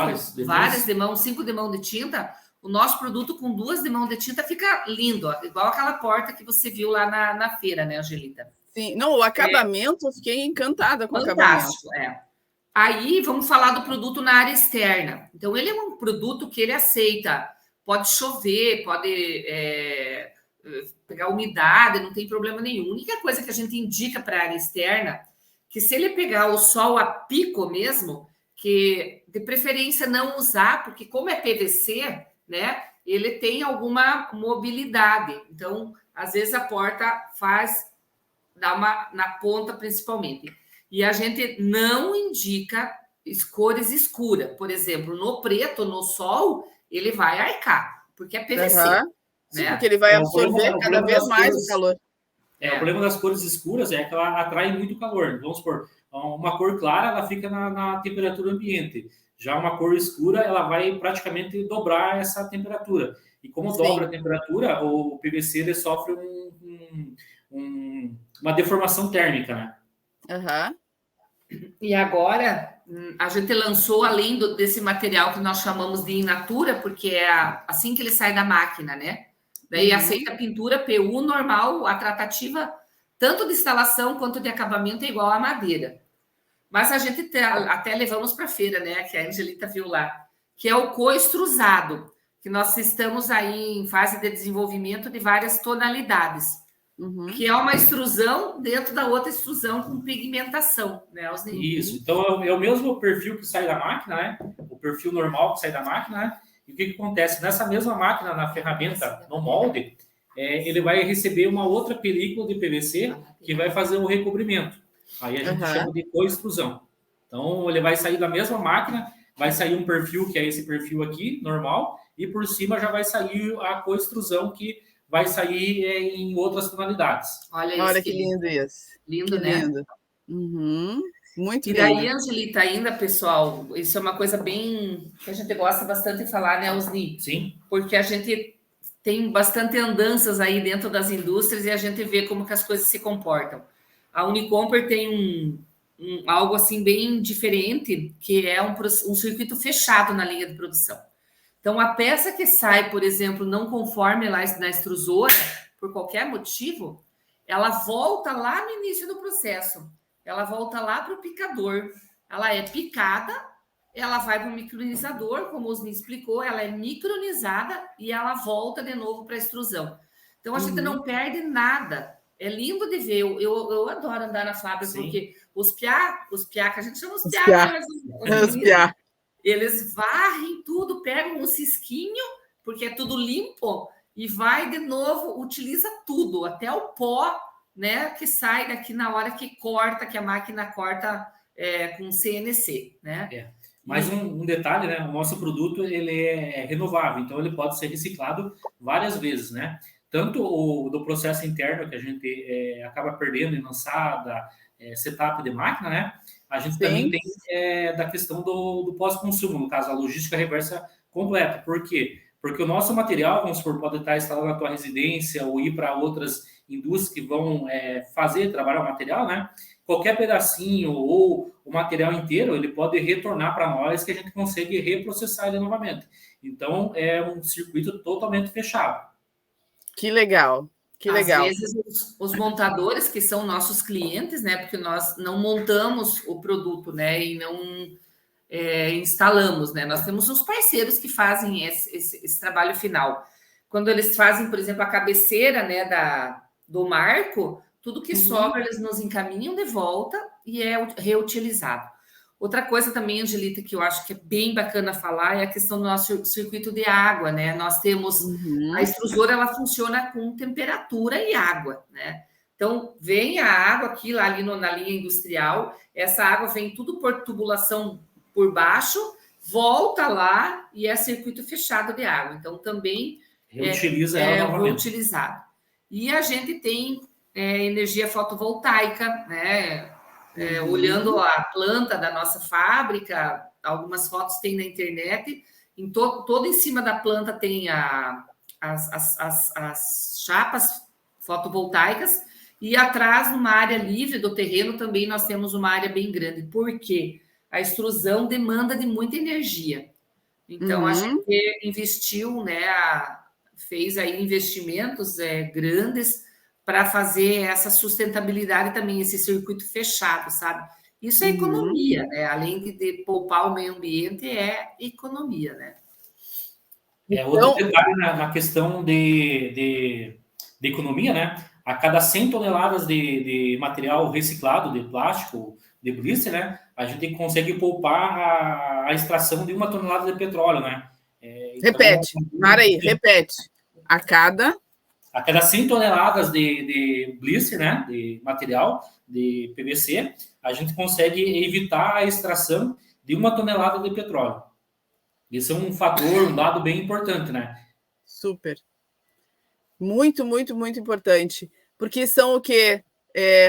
de mão de tinta, o nosso produto com 2 de mão de tinta fica lindo, ó, igual aquela porta que você viu lá na feira, né, Angelita? Sim, não, o acabamento, eu fiquei encantada com o acabamento. Aí, vamos falar do produto na área externa. Então, ele é um produto que ele aceita, pode chover, pode pegar umidade, não tem problema nenhum. A única coisa que a gente indica para a área externa, que se ele pegar o sol a pico mesmo, que de preferência não usar, porque como é PVC, né, ele tem alguma mobilidade. Então, às vezes a porta faz na ponta principalmente. E a gente não indica cores escuras. Por exemplo, no preto, no sol, ele vai arcar, porque é PVC. Sim, porque ele vai absorver cada vez mais o calor. O problema das cores escuras é que ela atrai muito calor. Vamos supor, uma cor clara, ela fica na temperatura ambiente. Já uma cor escura, ela vai praticamente dobrar essa temperatura. E como dobra a temperatura, o PVC ele sofre uma deformação térmica, né? E agora, a gente lançou, além desse material que nós chamamos de in natura, porque é assim que ele sai da máquina, né? Daí aceita pintura PU normal, a tratativa, tanto de instalação quanto de acabamento, é igual à madeira. Mas a gente até levamos para a feira, né? Que a Angelita viu lá, que é o coextrusado, que nós estamos aí em fase de desenvolvimento de várias tonalidades, que é uma extrusão dentro da outra extrusão com pigmentação, né? Isso, então é o mesmo perfil que sai da máquina, né? O perfil normal que sai da máquina, né? E o que acontece? Nessa mesma máquina, na ferramenta, no molde, ele vai receber uma outra película de PVC que vai fazer o recobrimento. Aí a gente chama de coextrusão. Então, ele vai sair da mesma máquina, vai sair um perfil, que é esse perfil aqui, normal, e por cima já vai sair a coextrusão, que vai sair em outras tonalidades. Olha que lindo isso. Lindo, né? Lindo. Muito lindo. E daí, Angelita, ainda, pessoal, isso é uma coisa bem que a gente gosta bastante de falar, né, Osni? Sim. Porque a gente tem bastante andanças aí dentro das indústrias e a gente vê como que as coisas se comportam. A Unicomper tem algo assim bem diferente, que é um circuito fechado na linha de produção. Então, a peça que sai, por exemplo, não conforme lá na extrusora, por qualquer motivo, ela volta lá no início do processo. Ela volta lá para o picador. Ela é picada, ela vai para o micronizador, como o Osni explicou, ela é micronizada e ela volta de novo para a extrusão. Então, a gente não perde nada. É lindo de ver. Eu adoro andar na fábrica, porque os piá, que a gente chama os piá, eles varrem tudo, pegam um cisquinho, porque é tudo limpo, e vai de novo, utiliza tudo, até o pó, né, que sai daqui na hora que corta, que a máquina corta com CNC, né? Mais um detalhe, né? O nosso produto ele é renovável, então ele pode ser reciclado várias vezes, né? Tanto do processo interno que a gente acaba perdendo em lançada, setup de máquina, né? A gente também tem da questão do pós-consumo, no caso, a logística reversa completa. Por quê? Porque o nosso material, vamos supor, pode estar instalado na tua residência ou ir para outras indústrias que vão trabalhar o material, né? Qualquer pedacinho ou o material inteiro, ele pode retornar para nós que a gente consegue reprocessar ele novamente. Então, é um circuito totalmente fechado. Que legal. Que legal. Às vezes, os montadores, que são nossos clientes, né? Porque nós não montamos o produto, né? E não instalamos, né? Nós temos uns parceiros que fazem esse trabalho final. Quando eles fazem, por exemplo, a cabeceira, né, do marco, tudo que sobra, eles nos encaminham de volta e é reutilizado. Outra coisa também, Angelita, que eu acho que é bem bacana falar, é a questão do nosso circuito de água, né? Nós temos a extrusora, ela funciona com temperatura e água, né? Então, vem a água aqui, lá ali na linha industrial, essa água vem tudo por tubulação por baixo, volta lá e é circuito fechado de água. Então, também reutiliza ela novamente. Reutilizado. E a gente tem energia fotovoltaica, né? Olhando a planta da nossa fábrica, algumas fotos tem na internet, todo em cima da planta tem as chapas fotovoltaicas, e atrás, numa área livre do terreno, também nós temos uma área bem grande. Por quê? A extrusão demanda de muita energia. Então, a gente investiu, né, fez aí investimentos grandes para fazer essa sustentabilidade também, esse circuito fechado, sabe? Isso é economia, né? Além de poupar o meio ambiente, é economia, né? Outro detalhe na questão de economia, né? A cada 100 toneladas de material reciclado, de plástico, de blister, né? A gente consegue poupar a extração de 1 tonelada de petróleo, né? Repete, para aí, repete. A cada A cada 100 toneladas de blister, né, de material de PVC, a gente consegue evitar a extração de 1 tonelada de petróleo. Esse é um fator, um dado bem importante, né? Super. Muito, muito, muito importante. Porque são o quê?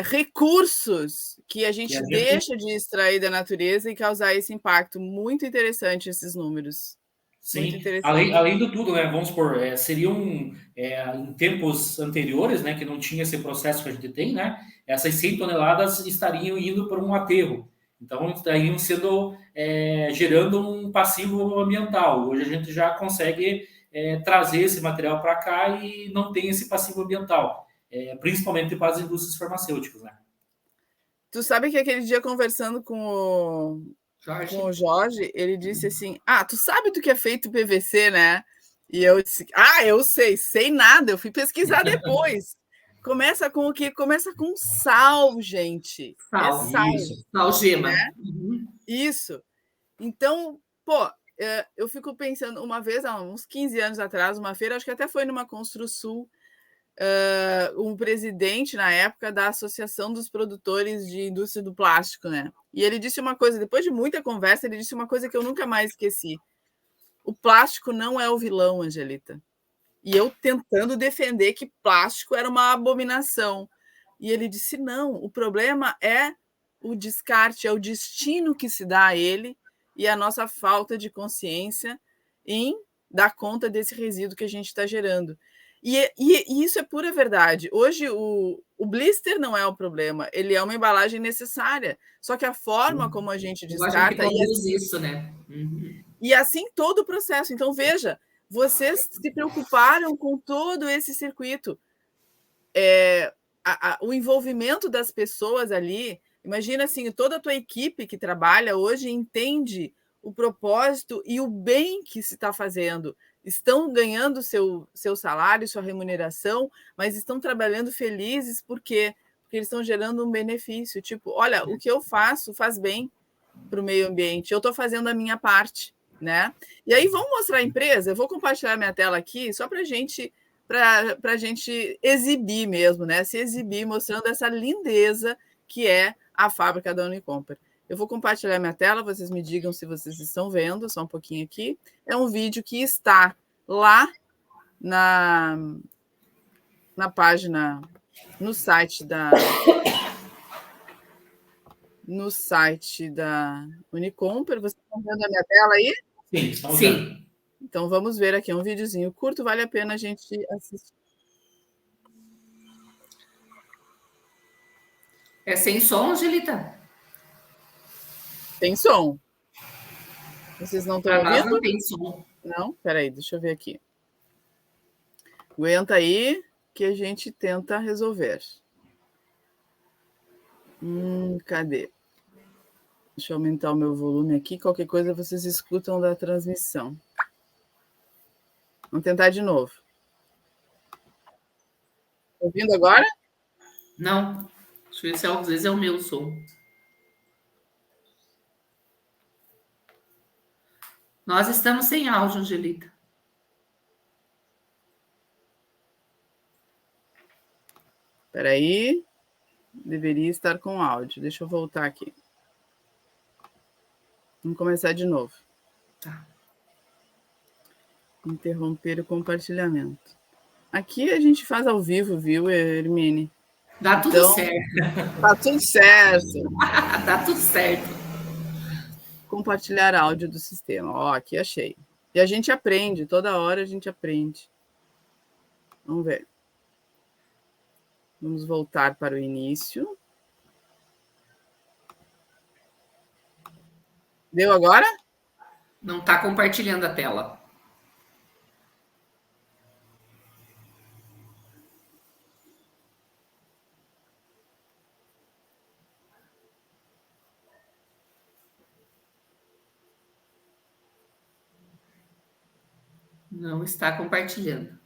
Recursos que a gente deixa de extrair da natureza e causar esse impacto. Muito interessante esses números. Sim, além do tudo, né? Vamos supor, seriam em tempos anteriores, né, que não tinha esse processo que a gente tem, né? Essas 100 toneladas estariam indo para um aterro, então estariam sendo gerando um passivo ambiental. Hoje a gente já consegue trazer esse material para cá e não tem esse passivo ambiental, principalmente para as indústrias farmacêuticas, né? Tu sabe que aquele dia conversando com o Jorge, ele disse assim: Ah, tu sabe do que é feito PVC, né? E eu disse: Ah, eu sei nada, eu fui pesquisar depois. Começa com o quê? Começa com sal, gente. Sal. Sal. Isso. Salgema. Né? Isso. Então, pô, eu fico pensando, uma vez, há uns 15 anos atrás, uma feira, acho que até foi numa Construsul, um presidente na época da Associação dos Produtores de Indústria do Plástico, né? E ele disse uma coisa, depois de muita conversa, ele disse uma coisa que eu nunca mais esqueci. O plástico não é o vilão, Angelita. E eu tentando defender que plástico era uma abominação. E ele disse: não, o problema é o descarte, é o destino que se dá a ele e a nossa falta de consciência em dar conta desse resíduo que a gente está gerando. E isso é pura verdade. Hoje, o blister não é o problema, ele é uma embalagem necessária. Só que a forma como a gente descarta. A gente produz isso, né? E assim todo o processo. Então, veja, vocês se preocuparam com todo esse circuito. O envolvimento das pessoas ali. Imagina assim, toda a tua equipe que trabalha hoje entende o propósito e o bem que se está fazendo. Estão ganhando seu salário, sua remuneração, mas estão trabalhando felizes porque eles estão gerando um benefício. Tipo, olha, o que eu faço faz bem para o meio ambiente. Eu estou fazendo a minha parte, né? E aí vamos mostrar a empresa. Eu vou compartilhar minha tela aqui só para a gente exibir mesmo, né? Se exibir mostrando essa lindeza que é a fábrica da Unicomper. Eu vou compartilhar minha tela, vocês me digam se vocês estão vendo, só um pouquinho aqui. É um vídeo que está lá na página, no site da Unicomper. Vocês estão vendo a minha tela aí? Sim, estamos vendo. Então vamos ver aqui, é um videozinho curto, vale a pena a gente assistir. É sem som, Angelita? Tem som. Vocês não estão ouvindo? Não tem som. Não? Peraí, deixa eu ver aqui. Aguenta aí que a gente tenta resolver. Cadê? Deixa eu aumentar o meu volume aqui. Qualquer coisa vocês escutam da transmissão. Vamos tentar de novo. Ouvindo agora? Não. Deixa eu ver se às vezes é o meu som. Nós estamos sem áudio, Angelita. Espera aí. Deveria estar com áudio. Deixa eu voltar aqui. Vamos começar de novo. Tá. Interromper o compartilhamento. Aqui a gente faz ao vivo, viu, Hermine? Dá tudo certo. Tá tudo certo. Tá tudo certo. Compartilhar áudio do sistema. Ó, aqui achei. E a gente aprende, toda hora a gente aprende. Vamos ver. Vamos voltar para o início. Deu agora? Não está compartilhando a tela. Não está compartilhando.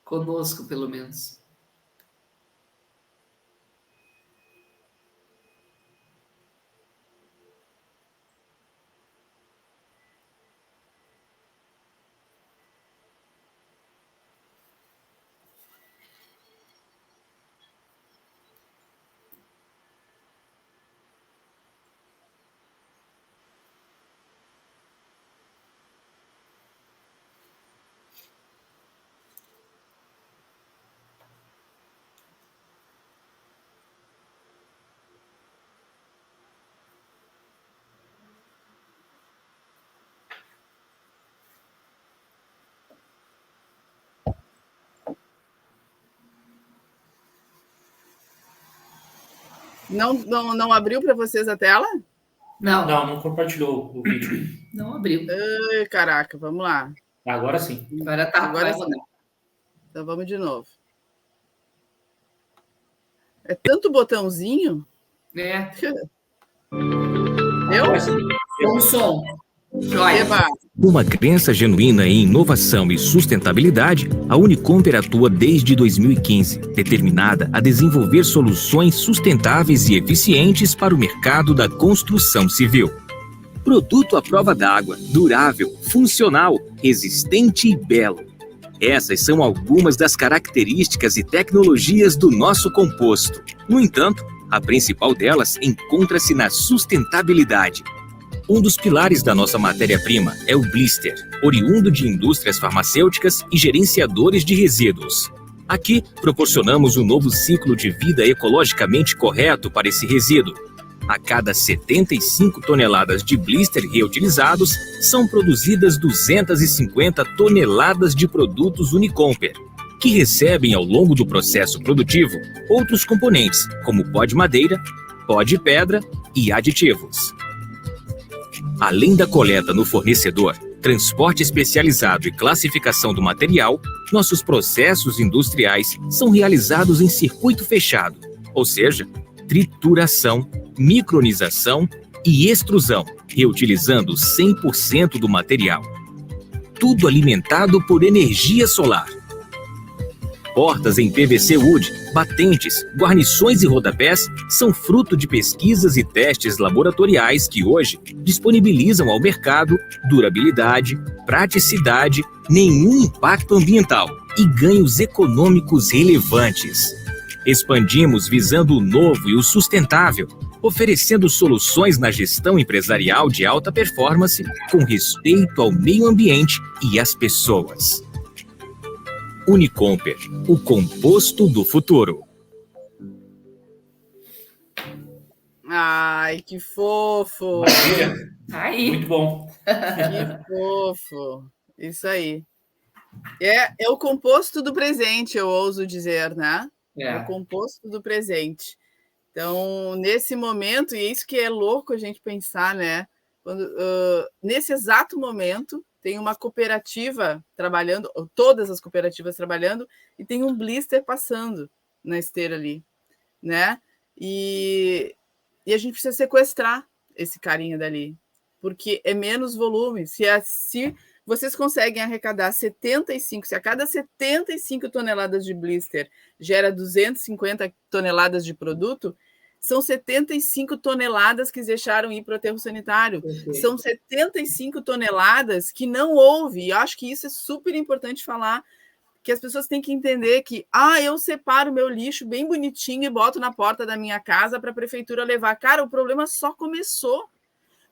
Conosco, pelo menos. Não abriu para vocês a tela? Não compartilhou o vídeo. Não abriu. Ai, caraca, vamos lá. Agora sim. Agora tá. Agora sim. Então vamos de novo. É tanto botãozinho. É. Eu? Bom som. Joia. Uma crença genuína em inovação e sustentabilidade, a Unicomper atua desde 2015, determinada a desenvolver soluções sustentáveis e eficientes para o mercado da construção civil. Produto à prova d'água, durável, funcional, resistente e belo. Essas são algumas das características e tecnologias do nosso composto. No entanto, a principal delas encontra-se na sustentabilidade. Um dos pilares da nossa matéria-prima é o blister, oriundo de indústrias farmacêuticas e gerenciadores de resíduos. Aqui, proporcionamos um novo ciclo de vida ecologicamente correto para esse resíduo. A cada 75 toneladas de blister reutilizados, são produzidas 250 toneladas de produtos Unicomper, que recebem ao longo do processo produtivo outros componentes, como pó de madeira, pó de pedra e aditivos. Além da coleta no fornecedor, transporte especializado e classificação do material, nossos processos industriais são realizados em circuito fechado, ou seja, trituração, micronização e extrusão, reutilizando 100% do material. Tudo alimentado por energia solar. Portas em PVC wood, batentes, guarnições e rodapés são fruto de pesquisas e testes laboratoriais que hoje disponibilizam ao mercado durabilidade, praticidade, nenhum impacto ambiental e ganhos econômicos relevantes. Expandimos visando o novo e o sustentável, oferecendo soluções na gestão empresarial de alta performance com respeito ao meio ambiente e às pessoas. Unicomper, o composto do futuro. Ai, que fofo! Aí. Muito bom. Que fofo! Isso aí. É o composto do presente, eu ouso dizer, né? É o composto do presente. Então, nesse momento, e é isso que é louco a gente pensar, né? Quando, nesse exato momento, tem uma cooperativa trabalhando, todas as cooperativas trabalhando, e tem um blister passando na esteira ali, né? E a gente precisa sequestrar esse carinha dali, porque é menos volume. Se vocês conseguem arrecadar 75, se a cada 75 toneladas de blister gera 250 toneladas de produto, são 75 toneladas que deixaram ir para o aterro sanitário. São 75 toneladas que não houve. E eu acho que isso é super importante falar, que as pessoas têm que entender que eu separo meu lixo bem bonitinho e boto na porta da minha casa para a prefeitura levar. Cara, o problema só começou.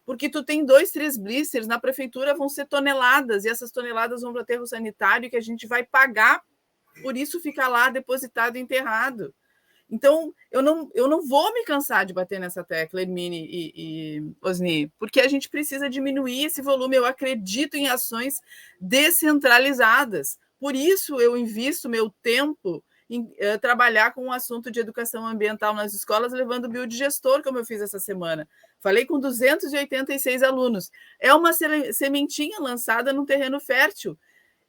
Porque tu tem 2, 3 blisters, na prefeitura vão ser toneladas, e essas toneladas vão para o aterro sanitário, que a gente vai pagar por isso ficar lá depositado e enterrado. Então, eu não vou me cansar de bater nessa tecla, Hermine e Osni, porque a gente precisa diminuir esse volume. Eu acredito em ações descentralizadas. Por isso, eu invisto meu tempo em trabalhar com o assunto de educação ambiental nas escolas, levando o biodigestor, como eu fiz essa semana. Falei com 286 alunos. É uma sementinha lançada num terreno fértil.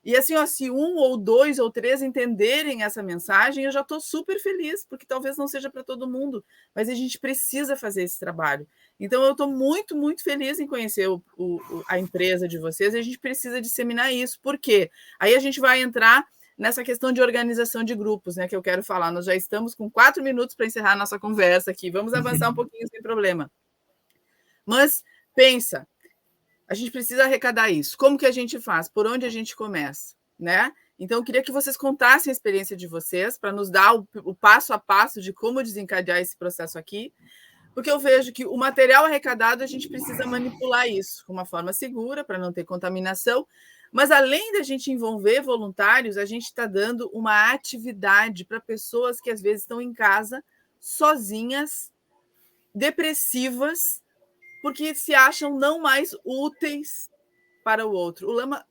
E assim, se 1 ou 2 ou 3 entenderem essa mensagem, eu já estou super feliz, porque talvez não seja para todo mundo, mas a gente precisa fazer esse trabalho. Então, eu estou muito, muito feliz em conhecer a empresa de vocês, e a gente precisa disseminar isso. Por quê? Aí a gente vai entrar nessa questão de organização de grupos, né, que eu quero falar. Nós já estamos com 4 minutos para encerrar a nossa conversa aqui. Vamos avançar um pouquinho sem problema. Mas, pensa, a gente precisa arrecadar isso. Como que a gente faz? Por onde a gente começa? Né? Então, eu queria que vocês contassem a experiência de vocês para nos dar o passo a passo de como desencadear esse processo aqui, porque eu vejo que o material arrecadado a gente precisa manipular isso de uma forma segura para não ter contaminação, mas além da gente envolver voluntários, a gente está dando uma atividade para pessoas que às vezes estão em casa, sozinhas, depressivas, porque se acham não mais úteis para o outro.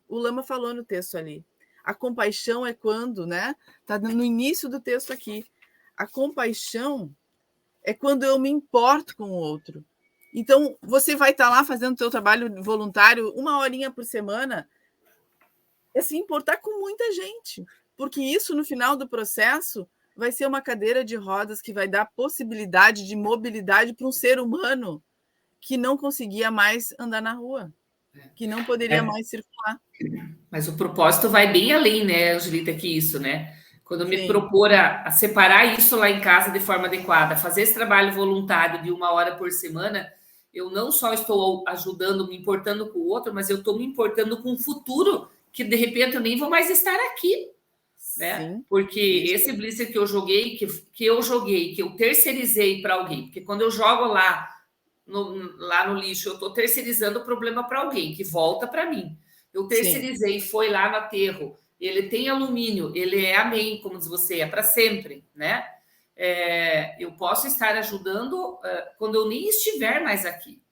O Lama falou no texto ali. A compaixão é quando, né? Está no início do texto aqui. A compaixão é quando eu me importo com o outro. Então, você vai estar lá fazendo o seu trabalho voluntário 1 horinha por semana, é se importar com muita gente, porque isso, no final do processo, vai ser uma cadeira de rodas que vai dar possibilidade de mobilidade para um ser humano que não conseguia mais andar na rua, que não poderia mais circular. Mas o propósito vai bem além, né, Angelita, que isso, né? Quando eu me Sim. propor a separar isso lá em casa de forma adequada, fazer esse trabalho voluntário de 1 hora por semana, eu não só estou ajudando, me importando com o outro, mas eu estou me importando com o futuro, que de repente eu nem vou mais estar aqui, né? Sim. Porque Isso. esse blister que eu joguei, que eu terceirizei para alguém, porque quando eu jogo lá no lixo, eu estou terceirizando o problema para alguém, que volta para mim. Eu terceirizei, foi lá no aterro, ele tem alumínio, ele é amém, como diz você, é para sempre, né? Eu posso estar ajudando quando eu nem estiver mais aqui.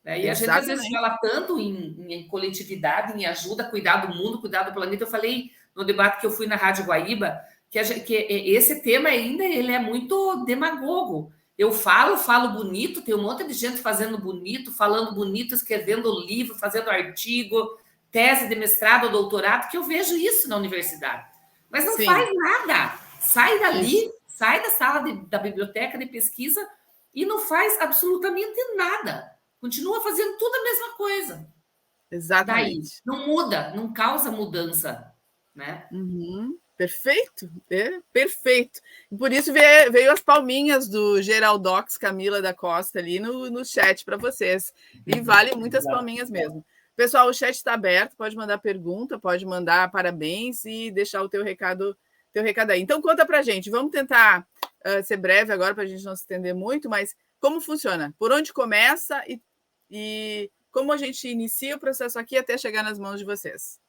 Né? E a gente às vezes fala tanto em coletividade, em ajuda, cuidar do mundo, cuidar do planeta. Eu falei no debate que eu fui na Rádio Guaíba que esse tema ainda ele é muito demagogo. Eu falo bonito, tem um monte de gente fazendo bonito, falando bonito, escrevendo livro, fazendo artigo, tese de mestrado ou doutorado, que eu vejo isso na universidade. Mas não faz nada. Sai dali, sai da sala da biblioteca de pesquisa e não faz absolutamente nada. Continua fazendo tudo a mesma coisa. Exatamente. Daí, não muda, não causa mudança, né? Perfeito, perfeito. Por isso veio as palminhas do Geraldox Camila da Costa ali no chat para vocês. E vale muitas palminhas mesmo. Pessoal, o chat está aberto, pode mandar pergunta, pode mandar parabéns e deixar o teu recado aí. Então, conta para a gente. Vamos tentar ser breve agora para a gente não se estender muito, mas como funciona? Por onde começa e como a gente inicia o processo aqui até chegar nas mãos de vocês?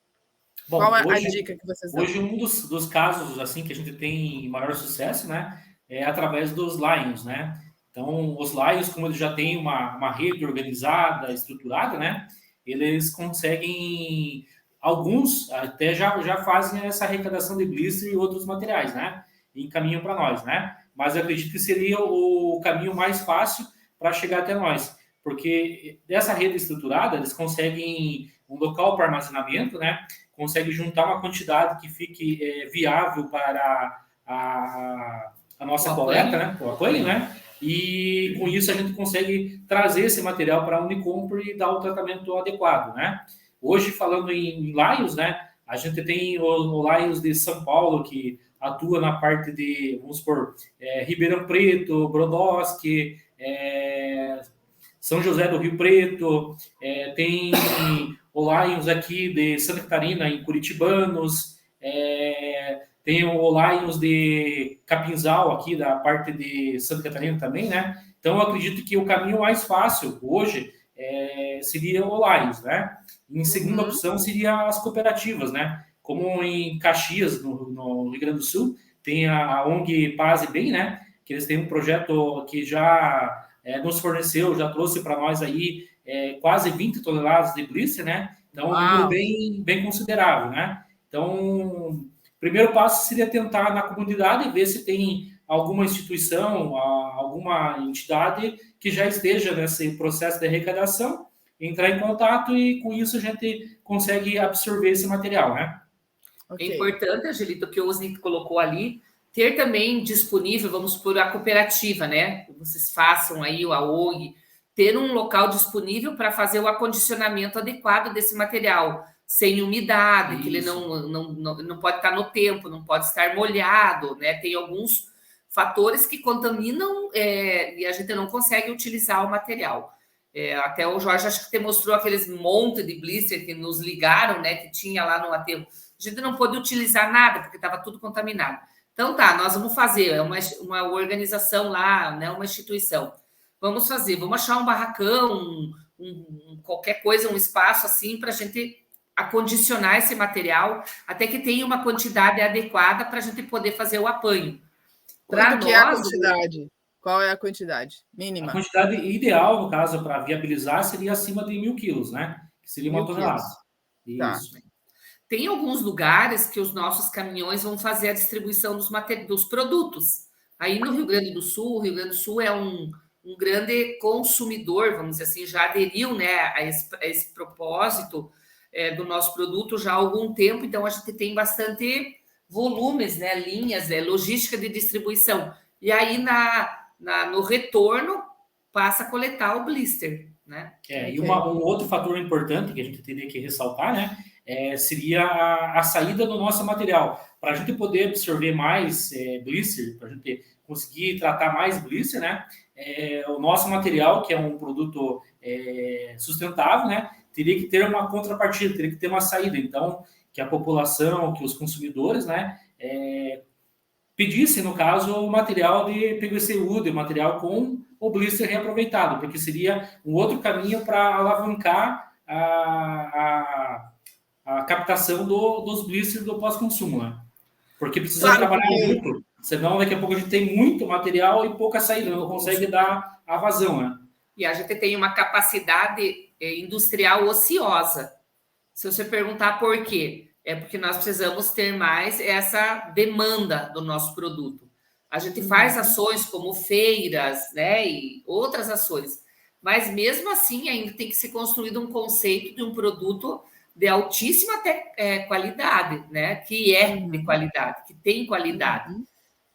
Bom, qual é a dica que vocês dão? Hoje, um dos casos assim que a gente tem maior sucesso, né, é através dos Lions, né? Então, os Lions, como eles já têm uma rede organizada, estruturada, né, eles conseguem, alguns até já fazem essa arrecadação de blister e outros materiais, né, e encaminham para nós, né? Mas eu acredito que seria o caminho mais fácil para chegar até nós, porque dessa rede estruturada, eles conseguem um local para armazenamento, né? Consegue juntar uma quantidade que fique viável para a nossa coleta, né? O apanho, né? E com isso a gente consegue trazer esse material para a Unicompro e dar o tratamento adequado, né? Hoje, falando em Lions, né? A gente tem o Lions de São Paulo, que atua na parte de, vamos supor, Ribeirão Preto, Brodowski, São José do Rio Preto, tem o Lions aqui de Santa Catarina, em Curitibanos, tem o Lions de Capinzal, aqui da parte de Santa Catarina também, né? Então, eu acredito que o caminho mais fácil hoje seria o Lions, né? Em segunda opção, seria as cooperativas, né? Como em Caxias, no Rio Grande do Sul, tem a ONG Paz e Bem, né? Que eles têm um projeto que já nos forneceu, já trouxe para nós aí quase 20 toneladas de blister, né? Então, um número bem considerável, né? Então, o primeiro passo seria tentar na comunidade ver se tem alguma instituição, alguma entidade que já esteja nesse processo de arrecadação, entrar em contato e com isso a gente consegue absorver esse material, né? Okay. É importante, Angelito, que o Osni colocou ali, ter também disponível, vamos supor, a cooperativa, né? Vocês façam aí a ONG, ter um local disponível para fazer o acondicionamento adequado desse material, sem umidade, que ele não pode estar no tempo, não pode estar molhado, né? Tem alguns fatores que contaminam e a gente não consegue utilizar o material. Até o Jorge, acho que te mostrou aqueles monte de blister que nos ligaram, né? Que tinha lá no aterro. A gente não pôde utilizar nada, porque estava tudo contaminado. Então, tá, nós vamos fazer uma organização lá, né, uma instituição. Vamos fazer, vamos achar um barracão, qualquer coisa, um espaço assim, para a gente acondicionar esse material, até que tenha uma quantidade adequada para a gente poder fazer o apanho. Quanto que é a quantidade? Qual é a quantidade mínima? A quantidade ideal, no caso, para viabilizar, seria acima de 1.000 quilos, né? Que seria 1 tonelada. Isso. Tá. Tem alguns lugares que os nossos caminhões vão fazer a distribuição dos produtos. Aí no Rio Grande do Sul, o Rio Grande do Sul é um grande consumidor, vamos dizer assim, já aderiu, né, a esse propósito do nosso produto já há algum tempo, então a gente tem bastante volumes, né, linhas, logística de distribuição. E aí no retorno passa a coletar o blister, né? E um outro fator importante que a gente teria que ressaltar, né, seria a saída do nosso material. Para a gente poder absorver mais blister, para a gente conseguir tratar mais blister, né, o nosso material, que é um produto sustentável, né, teria que ter uma contrapartida, teria que ter uma saída. Então, que a população, que os consumidores, né, pedissem, no caso, o material de PVC UD, material com o blister reaproveitado, porque seria um outro caminho para alavancar a captação dos blisters do pós-consumo, né? Porque precisa trabalhar muito, senão daqui a pouco a gente tem muito material e pouca saída, não consegue dar a vazão, né? E a gente tem uma capacidade industrial ociosa. Se você perguntar por quê, é porque nós precisamos ter mais essa demanda do nosso produto. A gente faz ações como feiras, né, e outras ações, mas mesmo assim ainda tem que ser construído um conceito de um produto de altíssima qualidade, né, que é de qualidade, que tem qualidade.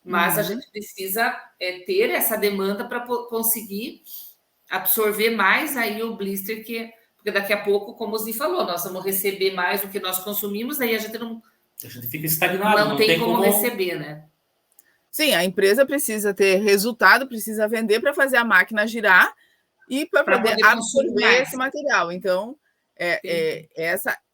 Mas a gente precisa ter essa demanda para conseguir absorver mais aí o blister, porque daqui a pouco, como o Zi falou, nós vamos receber mais do que nós consumimos, daí a gente fica estagnado, não tem como receber, né? Sim, a empresa precisa ter resultado, precisa vender para fazer a máquina girar e para poder absorver esse material. Então,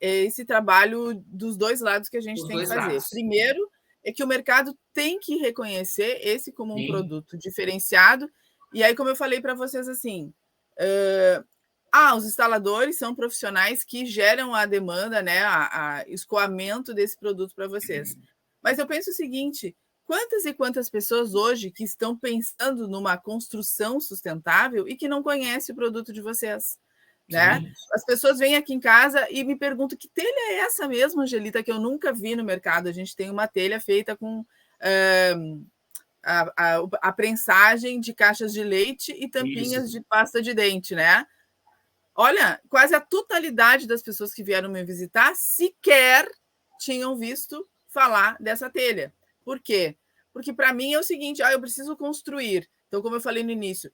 esse trabalho dos dois lados que a gente tem que fazer. Primeiro, é que o mercado tem que reconhecer esse como um produto diferenciado. E aí, como eu falei para vocês, assim, os instaladores são profissionais que geram a demanda, né, a escoamento desse produto para vocês. Mas eu penso o seguinte: quantas e quantas pessoas hoje que estão pensando numa construção sustentável e que não conhecem o produto de vocês, né? As pessoas vêm aqui em casa e me perguntam que telha é essa mesmo, Angelita, que eu nunca vi no mercado. A gente tem uma telha feita com a prensagem de caixas de leite e tampinhas de pasta de dente, né? Olha, quase a totalidade das pessoas que vieram me visitar sequer tinham visto falar dessa telha. Por quê? Porque para mim é o seguinte, eu preciso construir. Então, como eu falei no início,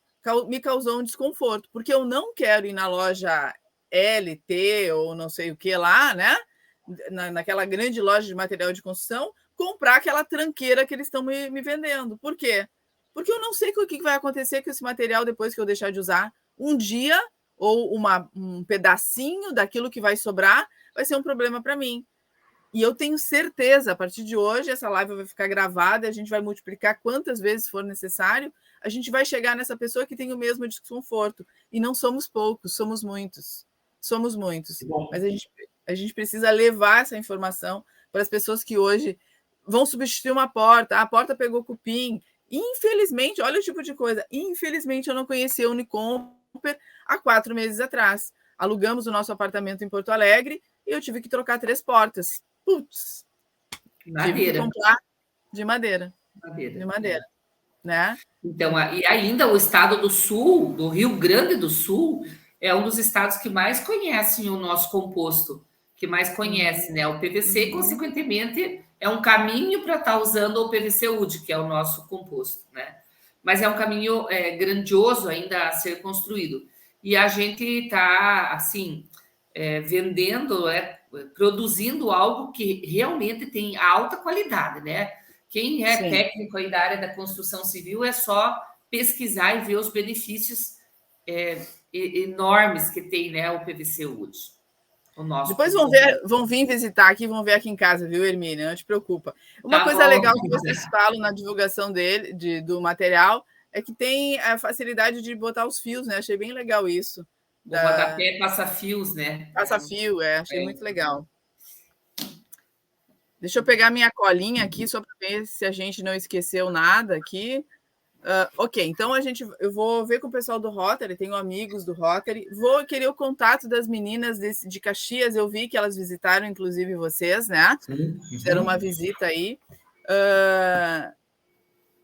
me causou um desconforto, porque eu não quero ir na loja LT ou não sei o que lá, né? Naquela grande loja de material de construção, comprar aquela tranqueira que eles estão me vendendo. Por quê? Porque eu não sei o que vai acontecer com esse material depois que eu deixar de usar. Um dia, ou um pedacinho daquilo que vai sobrar, vai ser um problema para mim. E eu tenho certeza, a partir de hoje, essa live vai ficar gravada, a gente vai multiplicar quantas vezes for necessário, a gente vai chegar nessa pessoa que tem o mesmo desconforto. E não somos poucos, somos muitos. Somos muitos. Mas a gente precisa levar essa informação para as pessoas que hoje vão substituir uma porta. A porta pegou cupim. Infelizmente, olha o tipo de coisa. Infelizmente, eu não conhecia a Unicomper há 4 meses atrás. Alugamos o nosso apartamento em Porto Alegre e eu tive que trocar 3 portas. Putz! Tive que comprar de madeira. De madeira. Né? Então, e ainda o estado do Sul, do Rio Grande do Sul, é um dos estados que mais conhecem o nosso composto, que mais conhece, né? O PVC, consequentemente, é um caminho para estar usando o PVC UD, que é o nosso composto, né? Mas é um caminho grandioso ainda a ser construído. E a gente está, assim, vendendo, produzindo algo que realmente tem alta qualidade, né? Quem é técnico aí da área da construção civil é só pesquisar e ver os benefícios enormes que tem, né, o PVC UD. Depois vão vir visitar aqui, vão ver aqui em casa, viu, Hermínia? Não te preocupa. Uma coisa legal que vocês falam na divulgação do material é que tem a facilidade de botar os fios, né? Achei bem legal isso. O rodapé passa fios, né? Passa fio, achei muito legal. Deixa eu pegar minha colinha aqui, só para ver se a gente não esqueceu nada aqui. Ok, então eu vou ver com o pessoal do Rotary, tenho amigos do Rotary. Vou querer o contato das meninas de Caxias, eu vi que elas visitaram, inclusive vocês, né? Fizeram uma visita aí.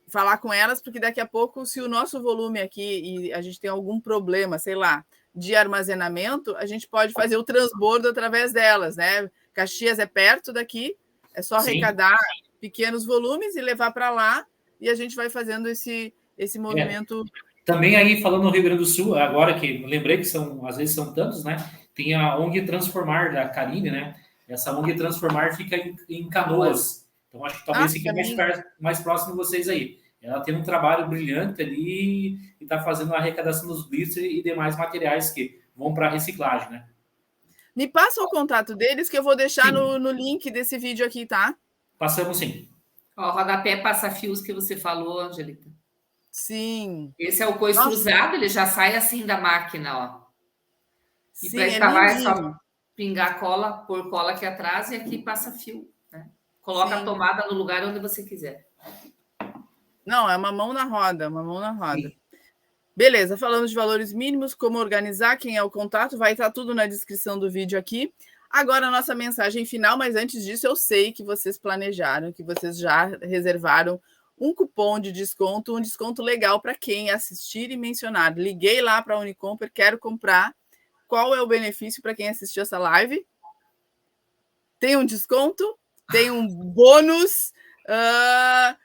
falar com elas, porque daqui a pouco, se o nosso volume aqui e a gente tem algum problema, sei lá, de armazenamento, a gente pode fazer o transbordo através delas, né? Caxias é perto daqui, é só arrecadar pequenos volumes e levar para lá, e a gente vai fazendo esse movimento. Também aí, falando no Rio Grande do Sul, agora que lembrei que às vezes são tantos, né? Tem a ONG Transformar, da Karine, né? Essa ONG Transformar fica em Canoas. Então, acho que talvez fique mais próximo de vocês aí. Ela tem um trabalho brilhante ali e está fazendo a arrecadação dos blisters e demais materiais que vão para a reciclagem, né? Me passa o contato deles, que eu vou deixar no link desse vídeo aqui, tá? Passamos sim. Ó, rodapé passa-fios que você falou, Angelita. Sim. Esse é o co-extrusado, ele já sai assim da máquina, ó. E para instalar é só pingar cola, pôr cola aqui atrás e aqui passa fio, né? Coloca a tomada no lugar onde você quiser. Não, é uma mão na roda, uma mão na roda. Sim. Beleza, falamos de valores mínimos, como organizar, quem é o contato, vai estar tudo na descrição do vídeo aqui. Agora a nossa mensagem final, mas antes disso eu sei que vocês planejaram, que vocês já reservaram um cupom de desconto, um desconto legal para quem assistir e mencionar. Liguei lá para a Unicomper, quero comprar. Qual é o benefício para quem assistiu essa live? Tem um desconto? Tem um bônus? A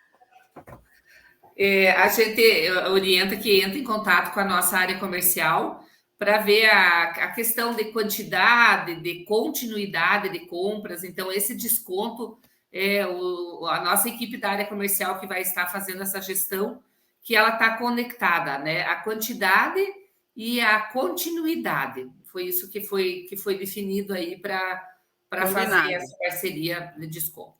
gente orienta que entre em contato com a nossa área comercial para ver a questão de quantidade, de continuidade de compras. Então, esse desconto é a nossa equipe da área comercial que vai estar fazendo essa gestão, que ela está conectada, né? A quantidade e a continuidade. Foi isso que foi definido aí para fazer essa parceria de desconto.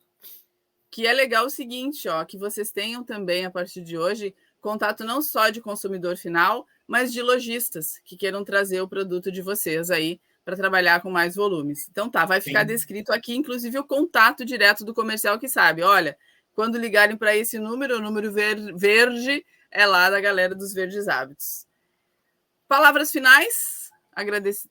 Que é legal o seguinte, ó, que vocês tenham também, a partir de hoje, contato não só de consumidor final, mas de lojistas que queiram trazer o produto de vocês aí para trabalhar com mais volumes. Então tá, vai ficar descrito aqui, inclusive, o contato direto do comercial que sabe. Olha, quando ligarem para esse número, o número verde é lá da galera dos Verdes Hábitos. Palavras finais, agradeço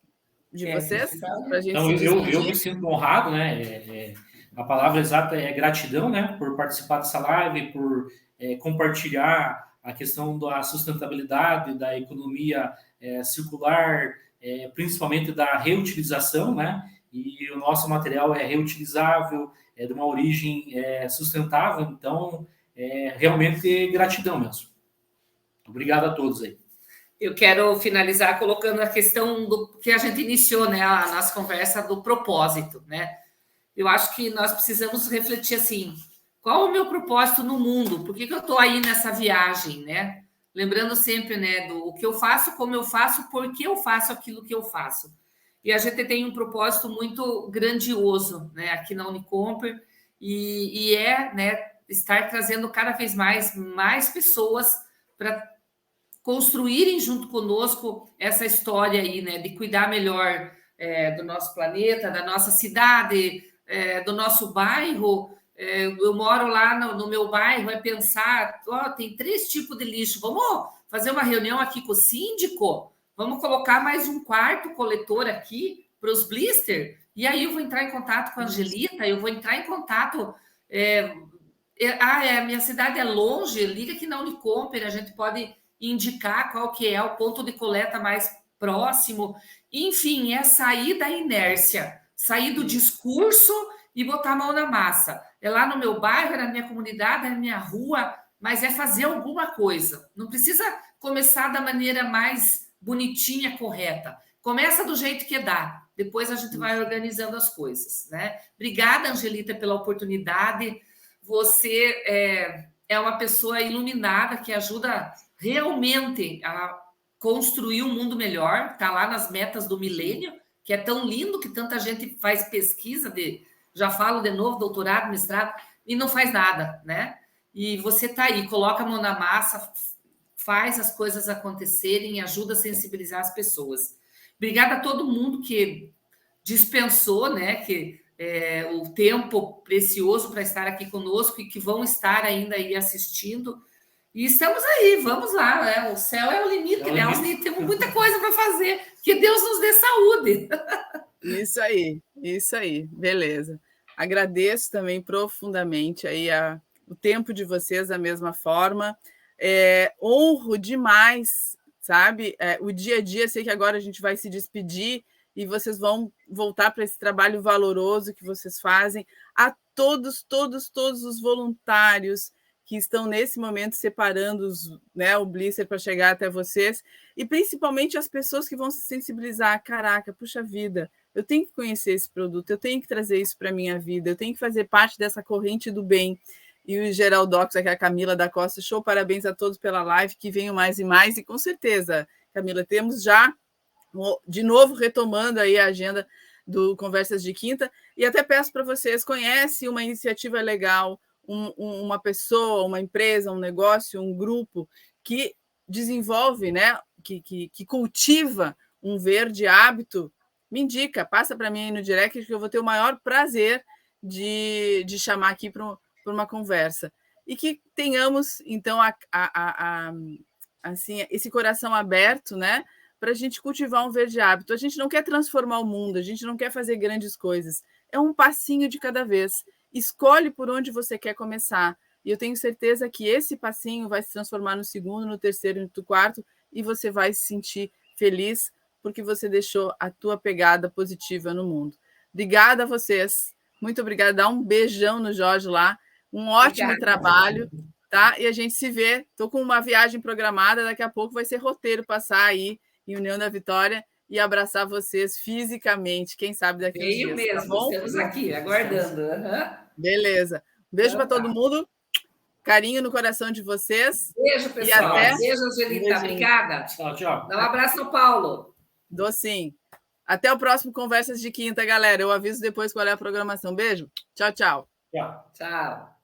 de vocês. Pra gente então, eu me sinto honrado, né? A palavra exata é gratidão, né? Por participar dessa live, por compartilhar a questão da sustentabilidade, da economia circular, principalmente da reutilização, né? E o nosso material é reutilizável, é de uma origem sustentável, então realmente gratidão mesmo. Obrigado a todos aí. Eu quero finalizar colocando a questão do que a gente iniciou, né, a nossa conversa do propósito, né? Eu acho que nós precisamos refletir assim, qual é o meu propósito no mundo? Por que eu estou aí nessa viagem, né? Lembrando sempre, né, do que eu faço, como eu faço, por que eu faço aquilo que eu faço. E a gente tem um propósito muito grandioso, né, aqui na Unicomper, e né, estar trazendo cada vez mais pessoas para construírem junto conosco essa história aí, né, de cuidar melhor do nosso planeta, da nossa cidade, do nosso bairro. Eu moro lá no meu bairro, pensar, tem 3 tipos de lixo, vamos fazer uma reunião aqui com o síndico, vamos colocar mais um quarto coletor aqui para os blister, e aí eu vou entrar em contato com a Angelita, eu vou entrar em contato... minha cidade é longe, liga aqui na Unicomper, a gente pode indicar qual que é o ponto de coleta mais próximo. Enfim, é sair da inércia, sair do discurso e botar a mão na massa. É lá no meu bairro, é na minha comunidade, é na minha rua, mas é fazer alguma coisa. Não precisa começar da maneira mais bonitinha, correta. Começa do jeito que dá. Depois a gente vai organizando as coisas, né? Obrigada, Angelita, pela oportunidade. Você é uma pessoa iluminada que ajuda realmente a construir um mundo melhor, está lá nas metas do milênio, que é tão lindo que tanta gente faz pesquisa, já falo de novo, doutorado, mestrado, e não faz nada, né? E você está aí, coloca a mão na massa, faz as coisas acontecerem e ajuda a sensibilizar as pessoas. Obrigada a todo mundo que dispensou, né, o tempo precioso para estar aqui conosco e que vão estar ainda aí assistindo. E estamos aí, vamos lá, né? O céu é o limite, né? Nós temos muita coisa para fazer. Que Deus nos dê saúde. Isso aí, beleza. Agradeço também profundamente aí a o tempo de vocês da mesma forma. Honro demais, sabe? O dia a dia, sei que agora a gente vai se despedir e vocês vão voltar para esse trabalho valoroso que vocês fazem. A todos os voluntários que estão nesse momento separando o blister para chegar até vocês, e principalmente as pessoas que vão se sensibilizar. Caraca, puxa vida, eu tenho que conhecer esse produto, eu tenho que trazer isso para a minha vida, eu tenho que fazer parte dessa corrente do bem. E o Geraldox, aqui a Camila da Costa, show, parabéns a todos pela live, que venham mais e mais, e com certeza, Camila, temos já, de novo, retomando aí a agenda do Conversas de Quinta, e até peço para vocês, conhece uma iniciativa legal, uma pessoa, uma empresa, um negócio, um grupo que desenvolve, né, que cultiva um verde hábito, me indica, passa para mim aí no direct, que eu vou ter o maior prazer de chamar aqui para uma conversa. E que tenhamos, então, assim, esse coração aberto, né, para a gente cultivar um verde hábito. A gente não quer transformar o mundo, a gente não quer fazer grandes coisas. É um passinho de cada vez. Escolhe por onde você quer começar. E eu tenho certeza que esse passinho vai se transformar no segundo, no terceiro, no quarto, e você vai se sentir feliz porque você deixou a tua pegada positiva no mundo. Obrigada a vocês. Muito obrigada. Dá um beijão no Jorge lá. Um ótimo trabalho. Tá? E a gente se vê. Estou com uma viagem programada. Daqui a pouco vai ser roteiro passar aí em União da Vitória e abraçar vocês fisicamente. Quem sabe daqui a uns dias. Mesmo, tá bom? Estamos aqui, aguardando. Beleza. Beijo para todo mundo. Carinho no coração de vocês. Beijo, pessoal. Beijo, Angelita. Obrigada. Tchau, tchau. Dá um abraço ao Paulo. Dou sim. Até o próximo Conversas de Quinta, galera. Eu aviso depois qual é a programação. Beijo. Tchau, tchau. Tchau. Tchau.